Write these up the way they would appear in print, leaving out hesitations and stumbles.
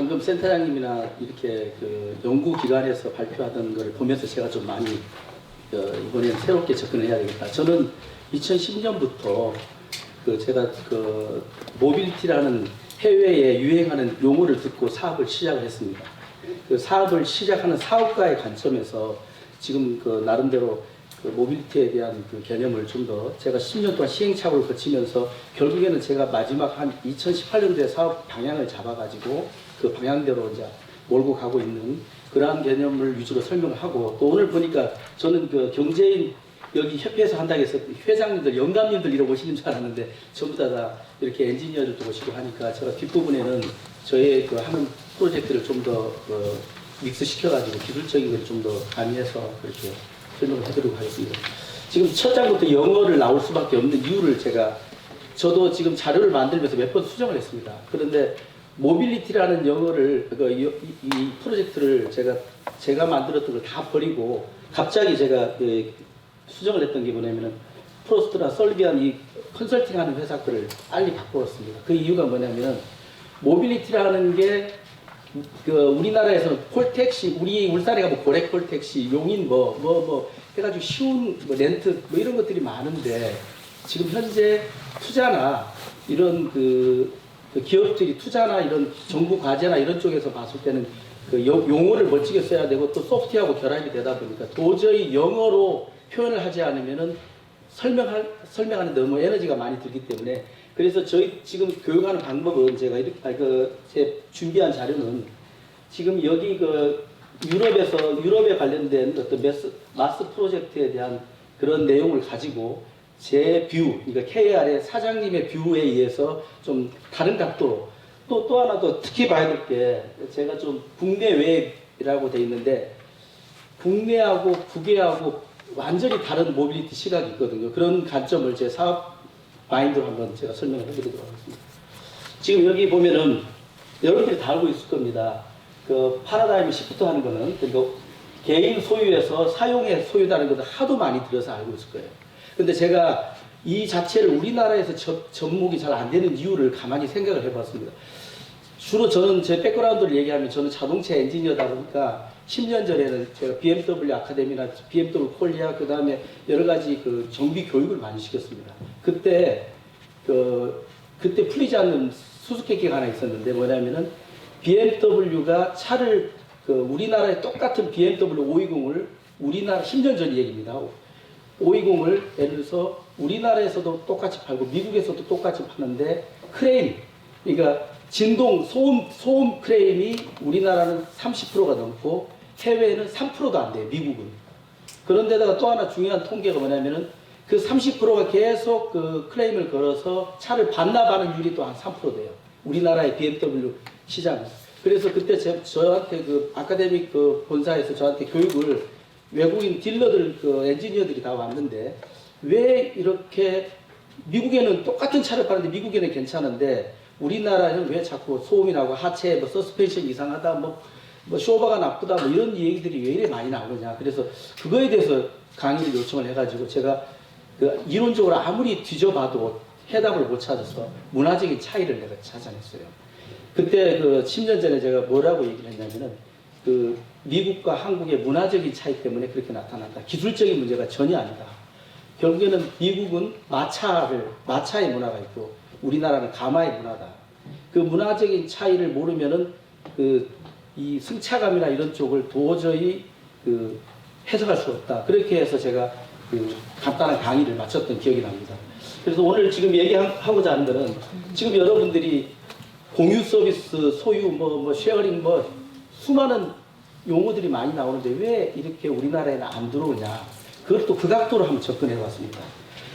방금 센터장님이나 이렇게 그 연구기관에서 발표하던 걸 보면서 제가 좀 많이 이번에는 새롭게 접근해야 되겠다. 저는 2010년부터 그 제가 그 모빌리티라는 해외에 유행하는 용어를 듣고 사업을 시작을 했습니다. 그 사업을 시작하는 사업가의 관점에서 지금 그 나름대로 그 모빌리티에 대한 그 개념을 좀 더 제가 10년 동안 시행착오를 거치면서 결국에는 제가 마지막 한 2018년도에 사업 방향을 잡아가지고 그 방향대로 이제 몰고 가고 있는 그러한 개념을 위주로 설명을 하고, 또 오늘 보니까 저는 그 경제인 여기 협회에서 한다고 해서 회장님들, 영감님들 이러고 오시는 줄 알았는데 전부 다 이렇게 엔지니어들도 오시고 하니까 제가 뒷부분에는 저의 그 하는 프로젝트를 좀 더 믹스시켜가지고 기술적인 걸 좀 더 가미해서 그렇게 설명을 해드리고 하겠습니다. 지금 첫 장부터 영어를 나올 수밖에 없는 이유를 저도 지금 자료를 만들면서 몇 번 수정을 했습니다. 그런데 모빌리티라는 영어를 이 프로젝트를 제가 만들었던 걸 다 버리고 갑자기 제가 수정을 했던 게 뭐냐면은 프로스트나 설비안 이 컨설팅하는 회사들을 빨리 바꾸었습니다. 그 이유가 뭐냐면은 모빌리티라는 게 그 우리나라에서는 콜택시, 우리 울산에 가면 고래 콜택시, 용인 해가지고 쉬운 렌트 이런 것들이 많은데, 지금 현재 투자나 이런 그 기업들이 투자나 이런 정부 과제나 이런 쪽에서 봤을 때는 그 용어를 멋지게 써야 되고 또 소프트웨어하고 결합이 되다 보니까 도저히 영어로 표현을 하지 않으면은 설명하는데 너무 에너지가 많이 들기 때문에, 그래서 저희 지금 교육하는 방법은 제가 제 준비한 자료는 지금 여기 유럽에 관련된 어떤 마스 프로젝트에 대한 그런 내용을 가지고 제 뷰, 그러니까 KR의 사장님의 뷰에 의해서 좀 다른 각도로 또 하나 더 특히 봐야 될 게, 제가 좀 국내외라고 돼 있는데 국내하고 국외하고 완전히 다른 모빌리티 시각이 있거든요. 그런 관점을 제 사업 마인드로 한번 제가 설명을 해드리도록 하겠습니다. 지금 여기 보면은 여러분들이 다 알고 있을 겁니다. 그 파라다임 시프트 하는 거는 그러니까 개인 소유에서 사용의 소유라는 것을 하도 많이 들어서 알고 있을 거예요. 근데 제가 이 자체를 우리나라에서 접목이 잘 안 되는 이유를 가만히 생각을 해봤습니다. 주로 저는 제 백그라운드를 얘기하면 저는 자동차 엔지니어다 보니까 10년 전에는 제가 BMW 아카데미나 BMW 콜리아 그다음에 여러 가지 그 정비 교육을 많이 시켰습니다. 그때 풀리지 않는 수수께끼가 하나 있었는데 뭐냐면은 BMW가 차를 우리나라에 똑같은 BMW 520을 우리나라 10년 전 얘기입니다. 520을 예를 들어서 우리나라에서도 똑같이 팔고 미국에서도 똑같이 파는데 크레임, 그러니까 진동 소음 크레임이 우리나라는 30%가 넘고 해외에는 3%도 안 돼요, 미국은. 그런데다가 또 하나 중요한 통계가 뭐냐면은 그 30%가 계속 그 클레임을 걸어서 차를 반납하는 율이 또 한 3% 돼요. 우리나라의 BMW 시장. 그래서 그때 저한테 그 아카데믹 그 본사에서 저한테 교육을 외국인 딜러들 그 엔지니어들이 다 왔는데 왜 이렇게 미국에는 똑같은 차를 파는데 미국에는 괜찮은데 우리나라는 왜 자꾸 소음이 나고 하체 서스펜션 이상하다 쇼바가 나쁘다 이런 얘기들이 왜 이래 많이 나오느냐. 그래서 그거에 대해서 강의를 요청을 해가지고 제가 그 이론적으로 아무리 뒤져봐도 해답을 못 찾아서 문화적인 차이를 내가 찾아냈어요. 그때 그 10년 전에 제가 뭐라고 얘기를 했냐면은 그 미국과 한국의 문화적인 차이 때문에 그렇게 나타난다. 기술적인 문제가 전혀 아니다. 결국에는 미국은 마차의 문화가 있고 우리나라는 가마의 문화다. 그 문화적인 차이를 모르면은 이 승차감이나 이런 쪽을 도저히 해석할 수 없다. 그렇게 해서 제가 간단한 강의를 마쳤던 기억이 납니다. 그래서 오늘 지금 얘기하고자 하는 거는 지금 여러분들이 공유 서비스, 소유, 쉐어링, 수많은 용어들이 많이 나오는데 왜 이렇게 우리나라에는 안 들어오냐. 그것도 그 각도로 한번 접근해 봤습니다.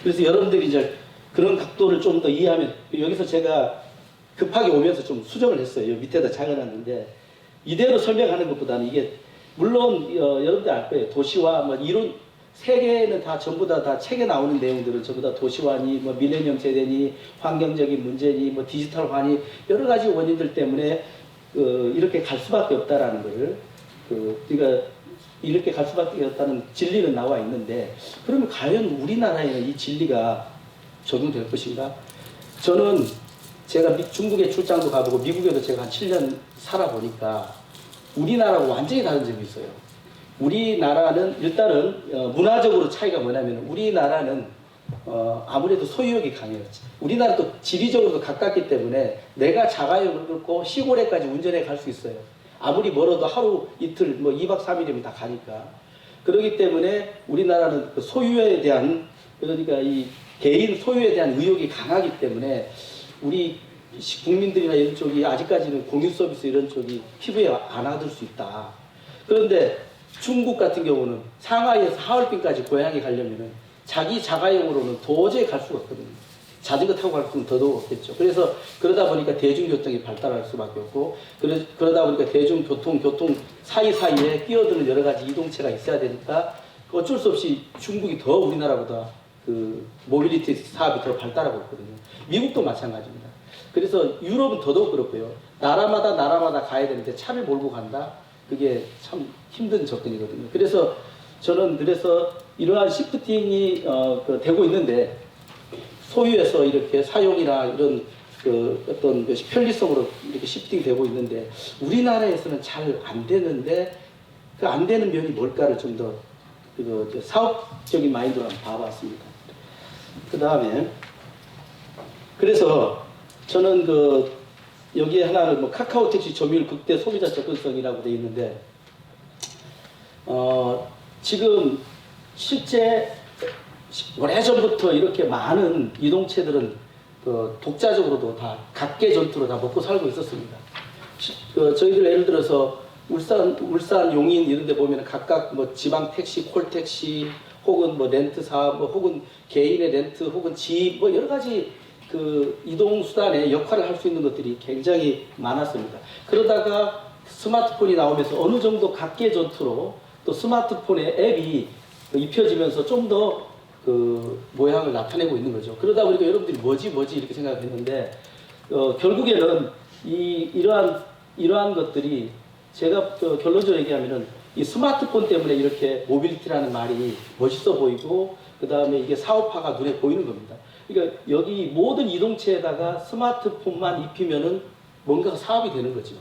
그래서 여러분들이 이제 그런 각도를 좀 더 이해하면, 여기서 제가 급하게 오면서 좀 수정을 했어요. 여기 밑에다 적어놨는데, 이대로 설명하는 것보다는 이게, 물론, 여러분들 알 거예요. 도시화, 이론, 세계에는 다 전부 다 책에 나오는 내용들은 전부 다 도시화니, 밀레니엄 세대니, 환경적인 문제니, 디지털화니, 여러 가지 원인들 때문에, 이렇게 갈 수밖에 없다라는 거를, 그러니까 이렇게 갈 수밖에 없다는 진리는 나와 있는데, 그러면 과연 우리나라에는 이 진리가 적용될 것인가? 저는 제가 중국에 출장도 가보고 미국에도 제가 한 7년 살아보니까 우리나라하고 완전히 다른 점이 있어요. 우리나라는 일단은 문화적으로 차이가 뭐냐면 우리나라는 아무래도 소유욕이 강해요. 우리나라 또 지리적으로도 가깝기 때문에 내가 자가용을 끊고 시골에까지 운전해 갈 수 있어요. 아무리 멀어도 하루 이틀 뭐 2박 3일이면 다 가니까. 그렇기 때문에 우리나라는 그 소유에 대한 그러니까 이 개인 소유에 대한 의욕이 강하기 때문에 우리 국민들이나 이런 쪽이 아직까지는 공유 서비스 이런 쪽이 피부에 안 와닿을 수 있다. 그런데 중국 같은 경우는 상하이에서 하얼빈까지 고향에 가려면은 자기 자가용으로는 도저히 갈 수가 없거든요. 자전거 타고 갈 수는 더더욱 없겠죠. 그래서 그러다 보니까 대중교통이 발달할 수밖에 없고 그러다 보니까 교통 사이사이에 끼어드는 여러 가지 이동체가 있어야 되니까 어쩔 수 없이 중국이 더 우리나라보다 그 모빌리티 사업이 더 발달하고 있거든요. 미국도 마찬가지입니다. 그래서 유럽은 더더욱 그렇고요. 나라마다 가야 되는데 차를 몰고 간다? 그게 참 힘든 접근이거든요. 그래서 저는 이러한 시프팅이 되고 있는데 소유에서 이렇게 사용이나 이런 그 어떤 편리성으로 이렇게 시프팅되고 있는데 우리나라에서는 잘 안 되는데 그 안 되는 면이 뭘까를 좀 더 사업적인 마인드로 한번 봐봤습니다. 그 다음에 그래서 저는 여기에 하나는 뭐 카카오 택시 점유율 극대 소비자 접근성이라고 되어 있는데 지금 실제 오래전부터 이렇게 많은 이동체들은 독자적으로도 다 각계 전투로 다 먹고 살고 있었습니다. 저희들 예를 들어서 울산 용인 이런 데 보면 각각 뭐 지방 택시, 콜택시 혹은 뭐 렌트 사업 혹은 개인의 렌트 혹은 집 뭐 여러 가지 그 이동 수단의 역할을 할 수 있는 것들이 굉장히 많았습니다. 그러다가 스마트폰이 나오면서 어느 정도 각계 전투로 또 스마트폰의 앱이 입혀지면서 좀 더 그 모양을 나타내고 있는 거죠. 그러다 보니까 여러분들이 뭐지 이렇게 생각했는데 결국에는 이러한 것들이 제가 결론적으로 얘기하면은 이 스마트폰 때문에 이렇게 모빌리티라는 말이 멋있어 보이고 그 다음에 이게 사업화가 눈에 보이는 겁니다. 그러니까 여기 모든 이동체에다가 스마트폰만 입히면은 뭔가 사업이 되는 거죠.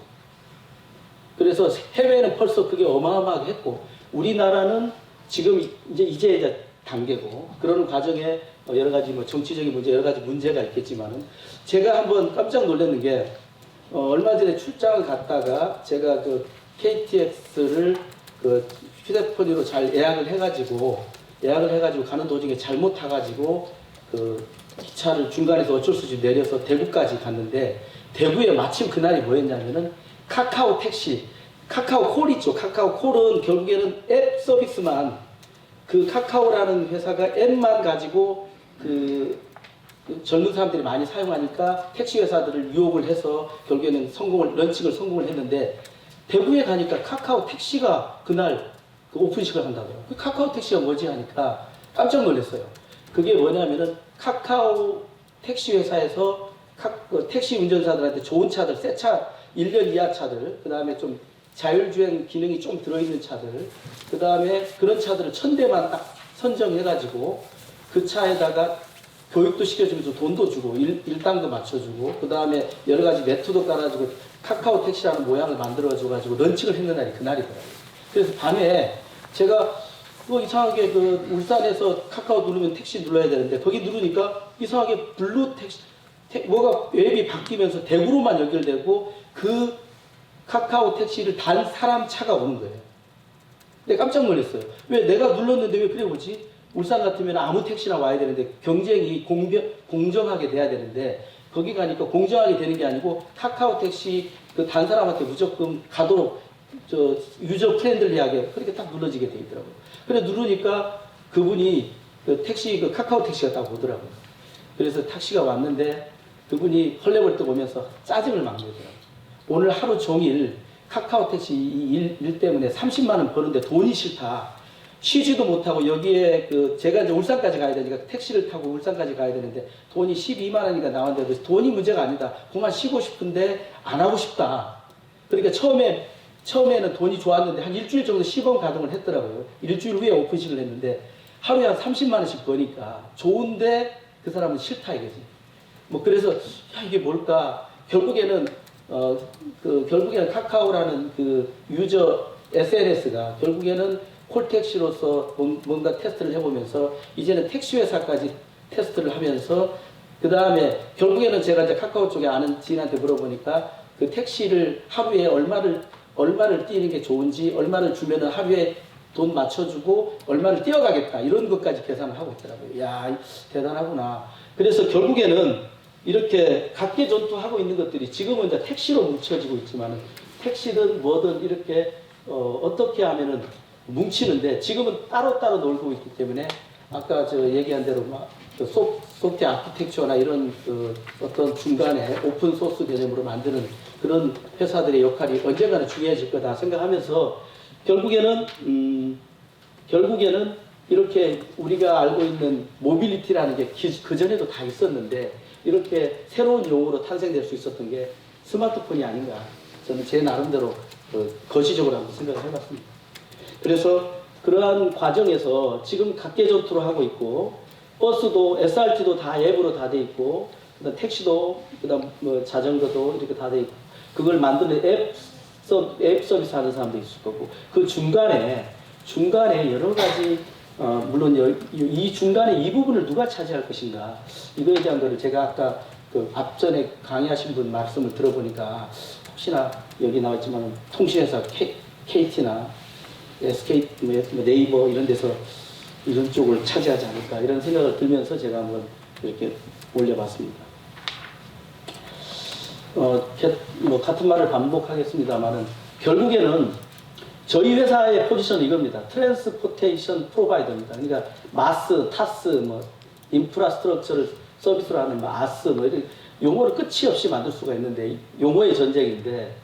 그래서 해외는 벌써 그게 어마어마하게 했고 우리나라는 지금 이제 단계고 그러는 과정에 여러 가지 뭐 정치적인 문제 여러 가지 문제가 있겠지만은 제가 한번 깜짝 놀랐는 게 얼마 전에 출장을 갔다가 제가 그 KTX를 그 휴대폰으로 잘 예약을 해가지고 가는 도중에 잘못 타가지고 그 기차를 중간에서 어쩔 수 없이 내려서 대구까지 갔는데 대구에 마침 그날이 뭐였냐면은 카카오 택시, 카카오 콜 있죠. 카카오 콜은 결국에는 앱 서비스만 그 카카오라는 회사가 앱만 가지고 그 젊은 사람들이 많이 사용하니까 택시 회사들을 유혹을 해서 결국에는 런칭을 성공을 했는데 대구에 가니까 카카오 택시가 그날 그 오픈식을 한다고요. 그 카카오 택시가 뭐지 하니까 깜짝 놀랐어요. 그게 뭐냐면은 카카오 택시 회사에서 택시 운전사들한테 좋은 차들, 새 차, 1년 이하 차들, 그 다음에 좀 자율주행 기능이 좀 들어있는 차들, 그 다음에 그런 차들을 1000대만 딱 선정해가지고 그 차에다가 교육도 시켜주면서 돈도 주고 일당도 맞춰주고 그 다음에 여러 가지 매트도 깔아주고 카카오 택시라는 모양을 만들어줘가지고 런칭을 했는 날이 그날이더라고요. 그래서 밤에 제가 뭐 이상하게 그 울산에서 카카오 누르면 택시 눌러야 되는데 거기 누르니까 이상하게 블루 택시 뭐가 웹이 바뀌면서 대구로만 연결되고 그 카카오 택시를 단 사람 차가 오는 거예요. 근데 깜짝 놀랐어요. 왜 내가 눌렀는데 왜 그래 오지? 울산 같으면 아무 택시나 와야 되는데 경쟁이 공정하게 돼야 되는데 거기 가니까 공정하게 되는 게 아니고 카카오 택시 그 단 사람한테 무조건 가도록 유저 프렌들리하게 그렇게 딱 눌러지게 돼 있더라고요. 그래 누르니까 그분이 그 카카오 택시가 딱 오더라고요. 그래서 택시가 왔는데 그분이 헐레벌떡 오면서 짜증을 막 내더라고요. 오늘 하루 종일 카카오 택시 일 때문에 30만 원 버는데 돈이 싫다. 쉬지도 못하고 여기에 제가 이제 울산까지 가야 되니까 택시를 타고 울산까지 가야 되는데 돈이 12만 원이니까 나왔는데 돈이 문제가 아니다. 그만 쉬고 싶은데 안 하고 싶다. 그러니까 처음에는 돈이 좋았는데 한 일주일 정도 시범 가동을 했더라고요. 일주일 후에 오픈식을 했는데 하루에 한 30만 원씩 버니까 좋은데 그 사람은 싫다 이거지. 뭐 그래서 야, 이게 뭘까? 결국에는 결국에는 카카오라는 그 유저 SNS가 결국에는 콜택시로서 뭔가 테스트를 해보면서 이제는 택시 회사까지 테스트를 하면서 그 다음에 결국에는 제가 이제 카카오 쪽에 아는 지인한테 물어보니까 그 택시를 하루에 얼마를 뛰는 게 좋은지 얼마를 주면은 하루에 돈 맞춰주고 얼마를 뛰어가겠다 이런 것까지 계산을 하고 있더라고요. 야, 대단하구나. 그래서 결국에는 이렇게 각계 전투하고 있는 것들이 지금은 이제 택시로 뭉쳐지고 있지만은 택시든 뭐든 이렇게 어떻게 하면은 뭉치는데 지금은 따로따로 놀고 있기 때문에 아까 저 얘기한 대로 막 소프트 아키텍처나 이런 어떤 중간에 오픈 소스 개념으로 만드는 그런 회사들의 역할이 언젠가는 중요해질 거다 생각하면서 결국에는 이렇게 우리가 알고 있는 모빌리티라는 게 그 전에도 다 있었는데 이렇게 새로운 용어로 탄생될 수 있었던 게 스마트폰이 아닌가 저는 제 나름대로 거시적으로 한번 생각을 해봤습니다. 그래서 그러한 과정에서 지금 각계 전투를 하고 있고 버스도 SRT도 다 앱으로 다 돼 있고 그다음 택시도 그다음 뭐 자전거도 이렇게 다 돼 있고 그걸 만드는 앱 서비스 하는 사람도 있을 거고 그 중간에 여러 가지 물론 이 중간에 이 부분을 누가 차지할 것인가 이거에 대한 거를 제가 아까 그 앞전에 강의하신 분 말씀을 들어보니까 혹시나 여기 나왔지만 통신회사 KT나 SK 네이버 이런 데서 이런 쪽을 차지하지 않을까 이런 생각을 들면서 제가 한번 이렇게 올려봤습니다. 뭐 같은 말을 반복하겠습니다만은 결국에는 저희 회사의 포지션은 이겁니다. 트랜스포테이션 프로바이더입니다. 그러니까 마스, 타스, 뭐 인프라스트럭처를 서비스로 하는 마스 뭐 이런 용어를 끝이 없이 만들 수가 있는데 용어의 전쟁인데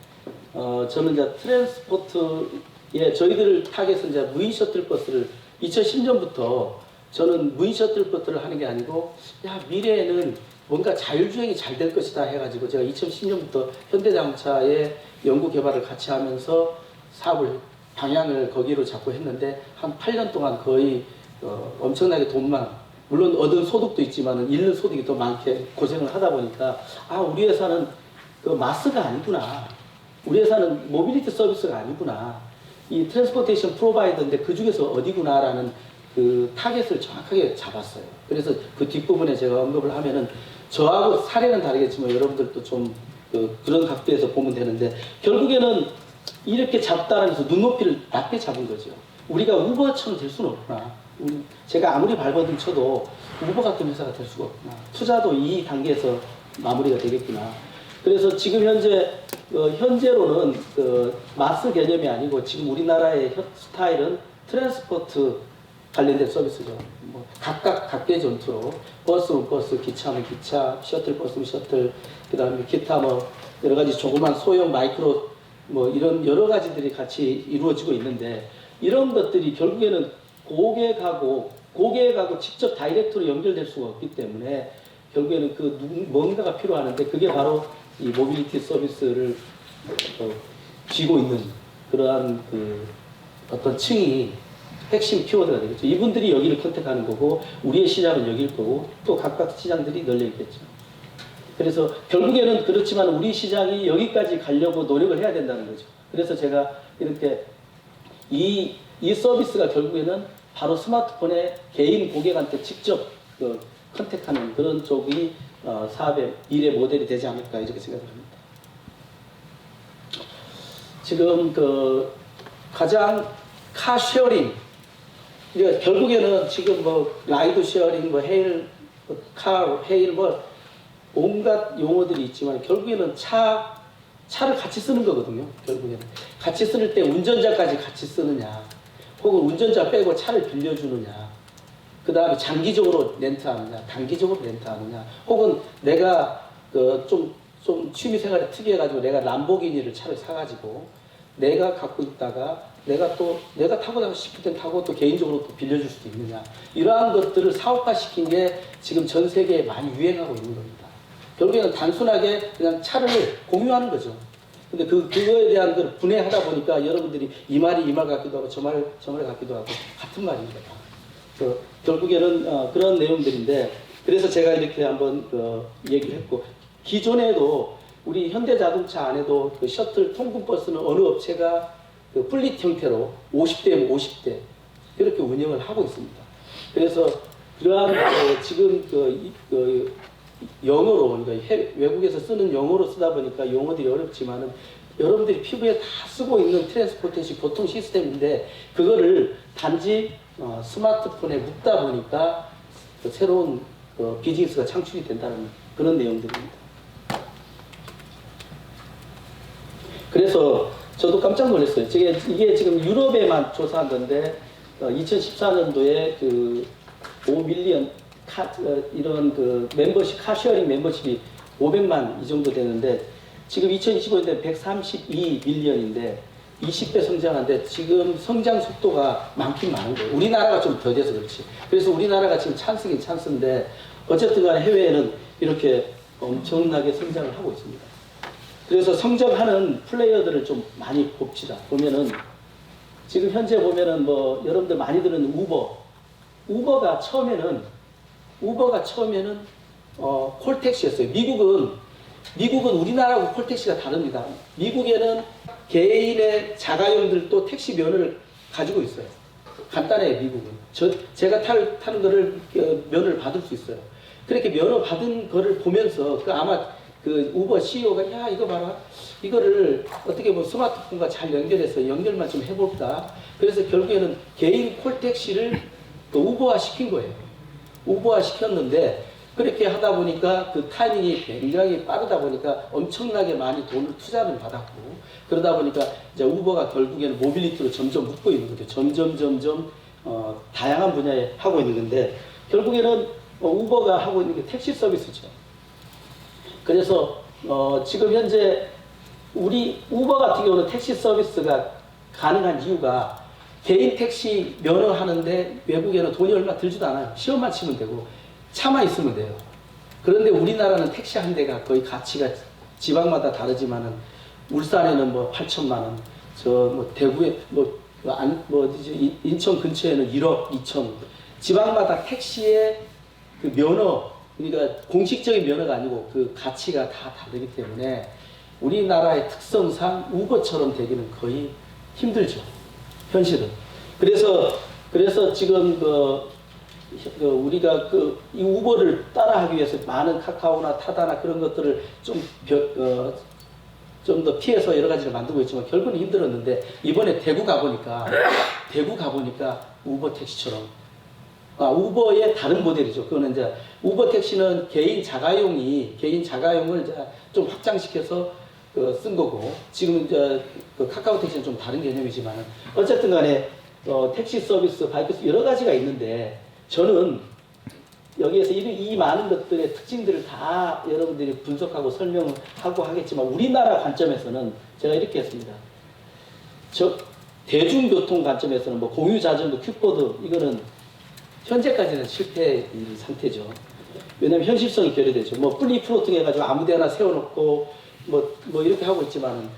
저는 이제 트랜스포트에 저희들 타겟은 이제 무인 셔틀버스를 2010년부터 저는 무인 셔틀버스를 하는 게 아니고 야 미래에는 뭔가 자율주행이 잘 될 것이다 해가지고 제가 2010년부터 현대자동차의 연구 개발을 같이 하면서 사업을 방향을 거기로 잡고 했는데 한 8년 동안 거의 엄청나게 돈만 물론 얻은 소득도 있지만 잃는 소득이 더 많게 고생을 하다 보니까 아 우리 회사는 그 마스가 아니구나 우리 회사는 모빌리티 서비스가 아니구나 이 트랜스포테이션 프로바이더인데 그 중에서 어디구나라는 그 타겟을 정확하게 잡았어요. 그래서 그 뒷부분에 제가 언급을 하면은 저하고 사례는 다르겠지만 여러분들도 좀 그런 각도에서 보면 되는데 결국에는 이렇게 잡다라는 해서 눈높이를 낮게 잡은 거죠. 우리가 우버처럼 될 수는 없구나. 제가 아무리 발버둥 쳐도 우버 같은 회사가 될 수가 없구나. 투자도 이 단계에서 마무리가 되겠구나. 그래서 지금 현재로는 마스 개념이 아니고 지금 우리나라의 스타일은 트랜스포트 관련된 서비스죠. 뭐 각각 각계 전투로 버스는 버스, 기차는 기차, 셔틀버스는 셔틀, 그다음에 기타 뭐 여러 가지 조그만 소형 마이크로 뭐 이런 여러 가지들이 같이 이루어지고 있는데 이런 것들이 결국에는 고객하고 직접 다이렉트로 연결될 수가 없기 때문에 결국에는 뭔가가 필요하는데 그게 바로 이 모빌리티 서비스를 쥐고 있는 그러한 어떤 층이 핵심 키워드가 되겠죠. 이분들이 여기를 컨택하는 거고 우리의 시장은 여기일 거고 또 각각 시장들이 널려 있겠죠. 그래서 결국에는 그렇지만 우리 시장이 여기까지 가려고 노력을 해야 된다는 거죠. 그래서 제가 이렇게 이 서비스가 결국에는 바로 스마트폰에 개인 고객한테 직접 컨택하는 그런 쪽이 사업의 미래 모델이 되지 않을까 이렇게 생각을 합니다. 지금 가장 카쉐어링 결국에는 지금 뭐 라이드 쉐어링, 뭐 헤일, 헤일 뭐 온갖 용어들이 있지만 결국에는 차를 같이 쓰는 거거든요. 결국에는 같이 쓸 때 운전자까지 같이 쓰느냐, 혹은 운전자 빼고 차를 빌려주느냐, 그 다음에 장기적으로 렌트하느냐, 단기적으로 렌트하느냐, 혹은 내가 좀 취미생활이 특이해가지고 내가 람보기니를 차를 사가지고 내가 갖고 있다가 내가 타고 나고 싶을 땐 타고 또 개인적으로 또 빌려줄 수도 있느냐, 이러한 것들을 사업화시킨 게 지금 전 세계에 많이 유행하고 있는 겁니다. 결국에는 단순하게 그냥 차를 공유하는 거죠. 근데 그거에 대한 걸 분해하다 보니까 여러분들이 이 말이 이 말 같기도 하고 저 말 같기도 하고 같은 말입니다. 결국에는 그런 내용들인데 그래서 제가 이렇게 한번 얘기했고, 기존에도 우리 현대자동차 안에도 그 셔틀 통근버스는 어느 업체가 그 플릿 형태로 50대 50대 이렇게 운영을 하고 있습니다. 그래서 그러한 지금 영어로, 그러니까 외국에서 쓰는 영어로 쓰다 보니까 용어들이 어렵지만은 여러분들이 피부에 다 쓰고 있는 트랜스포테이션 교통 시스템인데, 그거를 단지 스마트폰에 묶다 보니까 새로운 비즈니스가 창출이 된다는 그런 내용들입니다. 그래서 저도 깜짝 놀랐어요. 이게 지금 유럽에만 조사한 건데 2014년도에 그 5밀리언 이런 그 멤버십, 카쉐어링 멤버십이 500만 이 정도 되는데, 지금 2025년에 132밀리언인데 20배 성장한데, 지금 성장 속도가 많긴 많은 거예요. 우리나라가 좀 더뎌서 그렇지. 그래서 우리나라가 지금 찬스긴 찬스인데, 어쨌든 간에 해외에는 이렇게 엄청나게 성장을 하고 있습니다. 그래서 성장하는 플레이어들을 좀 많이 봅시다. 보면은 지금 현재 보면은 뭐 여러분들 많이 듣는 우버가 처음에는 콜택시였어요. 미국은 우리나라하고 콜택시가 다릅니다. 미국에는 개인의 자가용들도 택시 면허를 가지고 있어요. 간단해요, 미국은. 제가 타는 거를 면허를 받을 수 있어요. 그렇게 면허 받은 거를 보면서 아마 그 우버 CEO가 야 이거 봐라, 이거를 어떻게 뭐 스마트폰과 잘 연결해서 연결만 좀 해볼까. 그래서 결국에는 개인 콜택시를 우버화 시킨 거예요. 우버화 시켰는데, 그렇게 하다 보니까 그 타이밍이 굉장히 빠르다 보니까 엄청나게 많이 돈을 투자를 받았고, 그러다 보니까 이제 우버가 결국에는 모빌리티로 점점 묶고 있는 거죠. 점점 다양한 분야에 하고 있는 건데, 결국에는 우버가 하고 있는 게 택시 서비스죠. 그래서 지금 현재 우리 우버 같은 경우는 택시 서비스가 가능한 이유가, 개인 택시 면허 하는데 외국에는 돈이 얼마 들지도 않아요. 시험만 치면 되고 차만 있으면 돼요. 그런데 우리나라는 택시 한 대가 거의 가치가 지방마다 다르지만은, 울산에는 뭐 8천만 원, 뭐 대구에 인천 근처에는 1억 2천. 지방마다 택시의 그 면허, 그러니까 공식적인 면허가 아니고 그 가치가 다 다르기 때문에 우리나라의 특성상 우버처럼 되기는 거의 힘들죠. 현실은. 그래서 지금 우리가 이 우버를 따라하기 위해서 많은 카카오나 타다나 그런 것들을 좀 더 피해서 여러 가지를 만들고 있지만 결국은 힘들었는데, 이번에 대구 가보니까 우버 택시처럼, 우버의 다른 모델이죠. 그거는 이제 우버 택시는 개인 자가용을 이제 좀 확장시켜서 쓴 거고, 지금 이제 카카오 택시는 좀 다른 개념이지만, 어쨌든 간에 택시 서비스, 바이크 서비스 여러 가지가 있는데, 저는 여기에서 이 많은 것들의 특징들을 다 여러분들이 분석하고 설명하고 하겠지만, 우리나라 관점에서는 제가 이렇게 했습니다. 대중교통 관점에서는 뭐 공유자전거, 큐보드, 이거는 현재까지는 실패 상태죠. 왜냐면 현실성이 결여되죠. 뭐 플리프로팅 해가지고 아무데나 세워놓고 뭐 이렇게 하고 있지만은,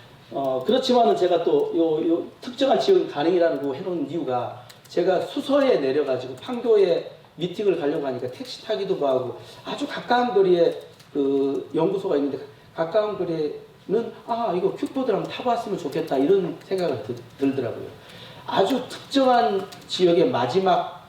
그렇지만은 제가 또 요 특정한 지역은 가능이라는 거 해놓은 이유가, 제가 수서에 내려가지고 판교에 미팅을 가려고 하니까 택시 타기도 하고, 아주 가까운 거리에 그 연구소가 있는데, 가까운 거리에는 이거 큐보드를 한번 타봤으면 좋겠다, 이런 생각을 들더라고요. 아주 특정한 지역의 마지막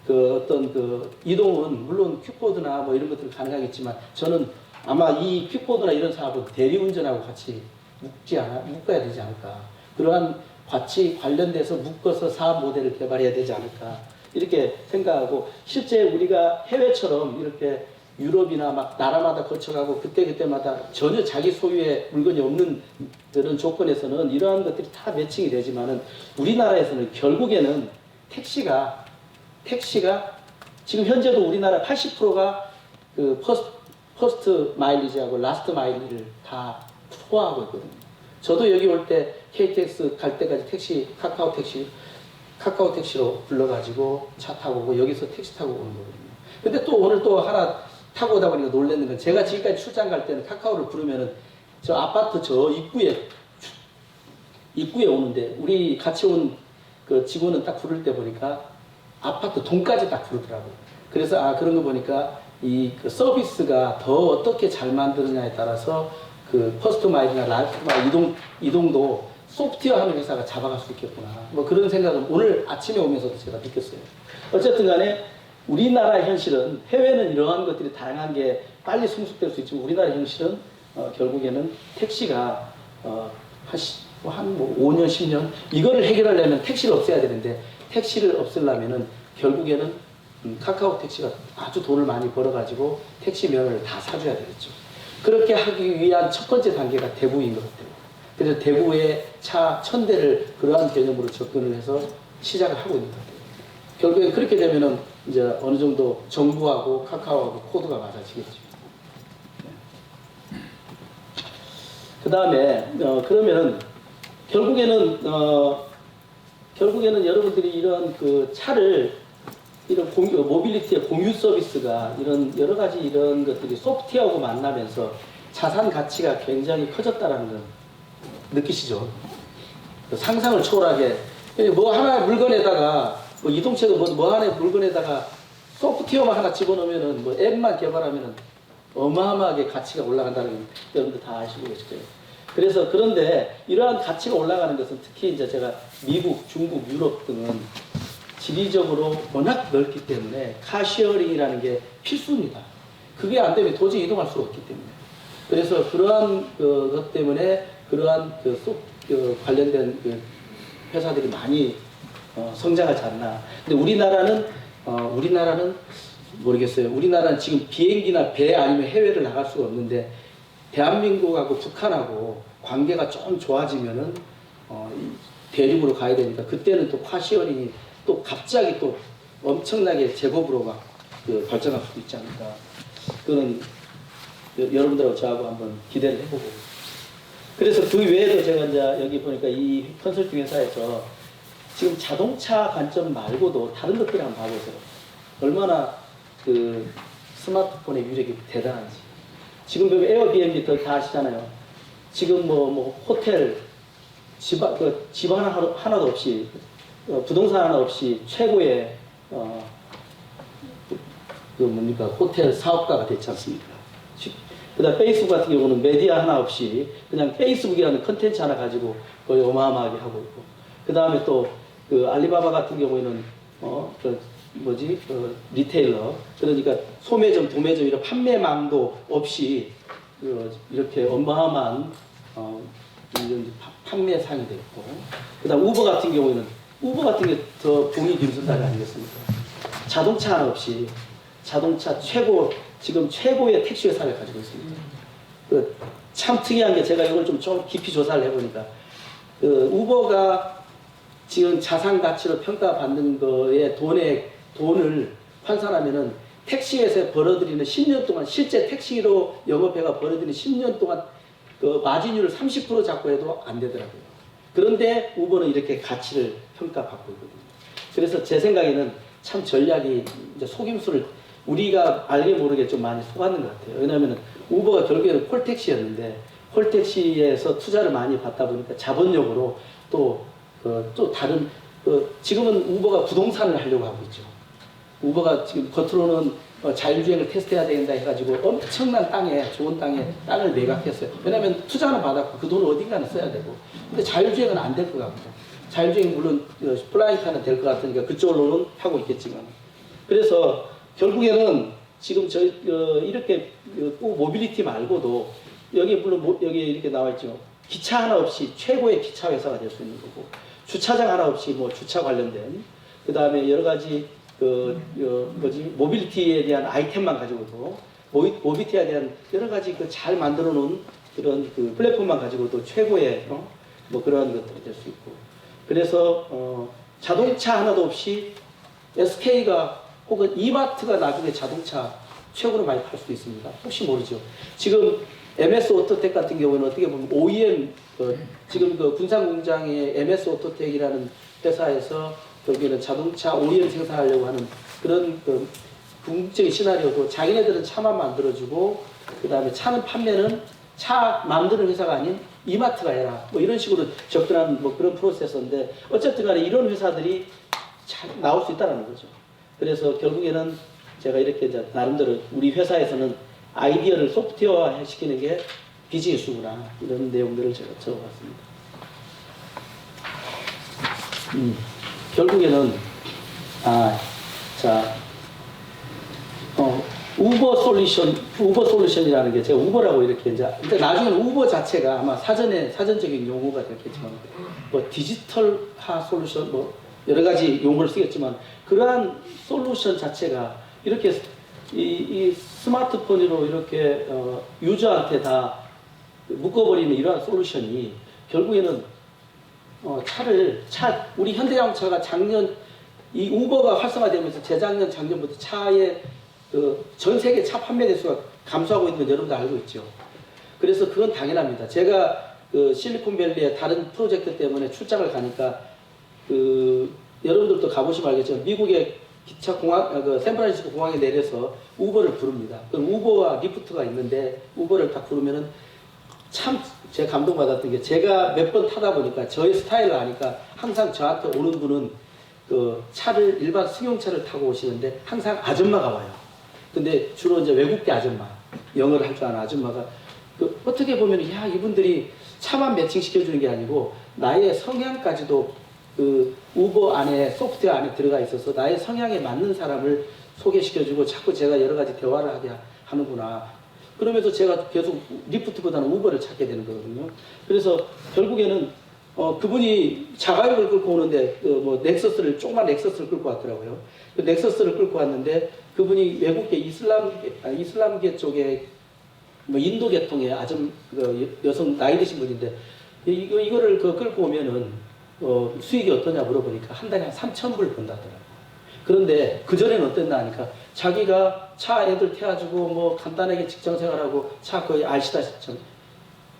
어떤 이동은 물론 큐보드나 뭐 이런 것들은 가능하겠지만, 저는 아마 이 큐보드나 이런 사업은 대리운전하고 같이 묶어야 되지 않을까. 그러한 같이 관련돼서 묶어서 사업 모델을 개발해야 되지 않을까, 이렇게 생각하고, 실제 우리가 해외처럼 이렇게 유럽이나 막 나라마다 거쳐가고 그때마다 전혀 자기 소유의 물건이 없는 그런 조건에서는 이러한 것들이 다 매칭이 되지만은, 우리나라에서는 결국에는 택시가 지금 현재도 우리나라 80%가 그 퍼스트 마일리지하고 라스트 마일리지를 다 포함하고 있거든요. 저도 여기 올 때 KTX 갈 때까지 카카오 택시로 불러가지고 차 타고 오고, 여기서 택시 타고 오는 거거든요. 근데 또 오늘 또 하나 타고 오다 보니까 놀랐는 건, 제가 지금까지 출장 갈 때는 카카오를 부르면은 저 아파트 저 입구에 오는데, 우리 같이 온 그 직원은 딱 부를 때 보니까 아파트 동까지 딱 부르더라고요. 그래서 그런 거 보니까 이 그 서비스가 더 어떻게 잘 만드느냐에 따라서 그 퍼스트 마일이나 라스트 마일 이동도 소프트웨어하는 회사가 잡아갈 수 있겠구나. 뭐 그런 생각은 오늘 아침에 오면서도 제가 느꼈어요. 어쨌든 간에 우리나라 현실은 해외는 이러한 것들이 다양한 게 빨리 성숙될 수 있지만 우리나라 현실은 결국에는 택시가 한 5년, 10년 이거를 해결하려면 택시를 없애야 되는데 택시를 없애려면은 결국에는 카카오 택시가 아주 돈을 많이 벌어가지고 택시 면허를 다 사줘야 되겠죠. 그렇게 하기 위한 첫 번째 단계가 대구인 것 같아요. 그래서 대구에 차 1000대를 그러한 개념으로 접근을 해서 시작을 하고 있는 것 같아요. 결국에 그렇게 되면은 이제 어느 정도 정부하고 카카오하고 코드가 맞아지겠죠. 그 다음에 그러면은 결국에는 여러분들이 이런 그 차를 이런 모빌리티의 공유 서비스가 이런 여러 가지 이런 것들이 소프트웨어하고 만나면서 자산 가치가 굉장히 커졌다라는 걸 느끼시죠? 상상을 초월하게 뭐 하나 물건에다가 뭐 이동체도 뭐 하나 물건에다가 소프트웨어만 하나 집어넣으면은 뭐 앱만 개발하면은 어마어마하게 가치가 올라간다는 걸 여러분들 다 아시고 계실 거예요. 그래서 그런데 이러한 가치가 올라가는 것은 특히 이제 제가 미국, 중국, 유럽 등은 지리적으로 워낙 넓기 때문에 카시어링이라는 게 필수입니다. 그게 안 되면 도저히 이동할 수가 없기 때문에. 그래서 그러한 것 때문에 그러한 관련된 회사들이 많이 성장하지 않나. 근데 우리나라는 모르겠어요. 우리나라는 지금 비행기나 배 아니면 해외를 나갈 수가 없는데 대한민국하고 북한하고 관계가 좀 좋아지면은 대륙으로 가야 되니까 그때는 또 카시어링이 또 갑자기 또 엄청나게 제법으로 막 발전할 수도 있지 않을까. 그거는 여러분들하고 저하고 한번 기대를 해보고. 그래서 그 외에도 제가 이제 여기 보니까 이 컨설팅 회사에서 지금 자동차 관점 말고도 다른 것들을 한번 봐보세요. 얼마나 그 스마트폰의 위력이 대단한지. 지금 그 에어비앤비 다 아시잖아요. 지금 뭐 호텔 집 하나도 없이 부동산 하나 없이 최고의 호텔 사업가가 됐지 않습니까? 그다음 페이스북 같은 경우는 메디아 하나 없이 그냥 페이스북이라는 컨텐츠 하나 가지고 거의 어마어마하게 하고 있고, 그 다음에 또 그 알리바바 같은 경우에는 리테일러, 그러니까 소매점, 도매점 이런 판매망도 없이 이렇게 어마어마한 이런 판매상이 됐고, 그다음 우버 같은 경우에는 게 더 봉이 김순달이 아니겠습니까? 자동차 하나 없이 자동차 지금 최고의 택시 회사를 가지고 있습니다. 참 특이한 게 제가 이걸 좀 깊이 조사를 해보니까 우버가 지금 자산 가치로 평가받는 거에 돈을 환산하면은 택시 회사에 벌어들이는 10년 동안 실제 택시로 영업해가 벌어들이는 10년 동안 그 마진율을 30% 잡고 해도 안 되더라고요. 그런데 우버는 이렇게 가치를 평가받고 있거든요. 그래서 제 생각에는 참 전략이 이제 속임수를 우리가 알게 모르게 좀 많이 속았는 것 같아요. 왜냐하면 우버가 결국에는 콜택시였는데 콜택시에서 투자를 많이 받다 보니까 자본력으로 또 다른 지금은 우버가 부동산을 하려고 하고 있죠. 우버가 지금 겉으로는 자율주행을 테스트해야 된다 해가지고 엄청난 좋은 땅을 매각했어요. 왜냐하면 투자는 받았고 그 돈을 어딘가는 써야 되고. 근데 자율주행은 안 될 것 같고. 자율주행 물론 플라잉카는 될 것 같으니까 그쪽으로는 하고 있겠지만. 그래서 결국에는 지금 이렇게 꼭 모빌리티 말고도 여기 물론 여기 이렇게 나와 있죠. 기차 하나 없이 최고의 기차 회사가 될 수 있는 거고, 주차장 하나 없이 주차 관련된, 그 다음에 여러 가지 모빌리티에 대한 아이템만 가지고도 모빌리티에 대한 여러 가지 잘 만들어 놓은 그런 플랫폼만 가지고도 최고의 그러한 것들이 될 수 있고, 그래서 자동차 하나도 없이 SK가 혹은 이마트가 나중에 자동차 최고로 많이 팔 수도 있습니다. 혹시 모르죠. 지금 MS 오토텍 같은 경우는 어떻게 보면 OEM 지금 군산공장의 MS 오토텍이라는 회사에서 여기는 자동차 OEM 생산하려고 하는 그런 궁극적인 시나리오도 자기네들은 차만 만들어주고 그 다음에 차는 판매는 차 만드는 회사가 아닌 이마트가 해라 이런 식으로 접근하는 그런 프로세서인데, 어쨌든 간에 이런 회사들이 잘 나올 수 있다는 거죠. 그래서 결국에는 제가 이렇게 이제 나름대로 우리 회사에서는 아이디어를 소프트웨어화 시키는 게 비즈니스구나 이런 내용들을 제가 적어봤습니다. 결국에는 우버 솔루션이라는 게 제가 우버라고 이렇게 이제 근데 나중에는 우버 자체가 아마 사전적인 용어가 됐겠지만 뭐 디지털화 솔루션 뭐 여러 가지 용어를 쓰겠지만 그러한 솔루션 자체가 이렇게 이 스마트폰으로 이렇게 유저한테 다 묶어버리는 이러한 솔루션이 결국에는 우리 현대자동차가 작년 이 우버가 활성화되면서 재작년 작년부터 차의 전 세계 차 판매 대수가 감소하고 있는 건 여러분도 알고 있죠. 그래서 그건 당연합니다. 제가 실리콘밸리의 다른 프로젝트 때문에 출장을 가니까 여러분들도 가보시면 알겠지만 미국의 기차 공항, 샌프란시스코 공항에 내려서 우버를 부릅니다. 그럼 우버와 리프트가 있는데 우버를 딱 부르면은 참 제가 감동받았던 게 제가 몇 번 타다 보니까 저의 스타일을 아니까 항상 저한테 오는 분은 일반 승용차를 타고 오시는데 항상 아줌마가 와요. 근데 주로 이제 외국계 아줌마, 영어를 할 줄 아는 아줌마가 어떻게 보면 이분들이 차만 매칭시켜주는 게 아니고 나의 성향까지도 우버 안에 소프트웨어 안에 들어가 있어서 나의 성향에 맞는 사람을 소개시켜주고 자꾸 제가 여러 가지 대화를 하게 하는구나. 그러면서 제가 계속 리프트보다는 우버를 찾게 되는 거거든요. 그래서 결국에는 그분이 자가용을 끌고 오는데 조그만 넥서스를 끌고 왔더라고요. 그 넥서스를 끌고 왔는데 그분이 외국계 이슬람계 쪽에 인도 계통의 여성 나이 드신 분인데 이거를 끌고 오면은 수익이 어떠냐 물어보니까 한 달에 한 3,000불 번다더라고요. 그런데 그전에는 어땠나 하니까 자기가 차 애들 태워주고 간단하게 직장생활하고 차 거의 아시다시피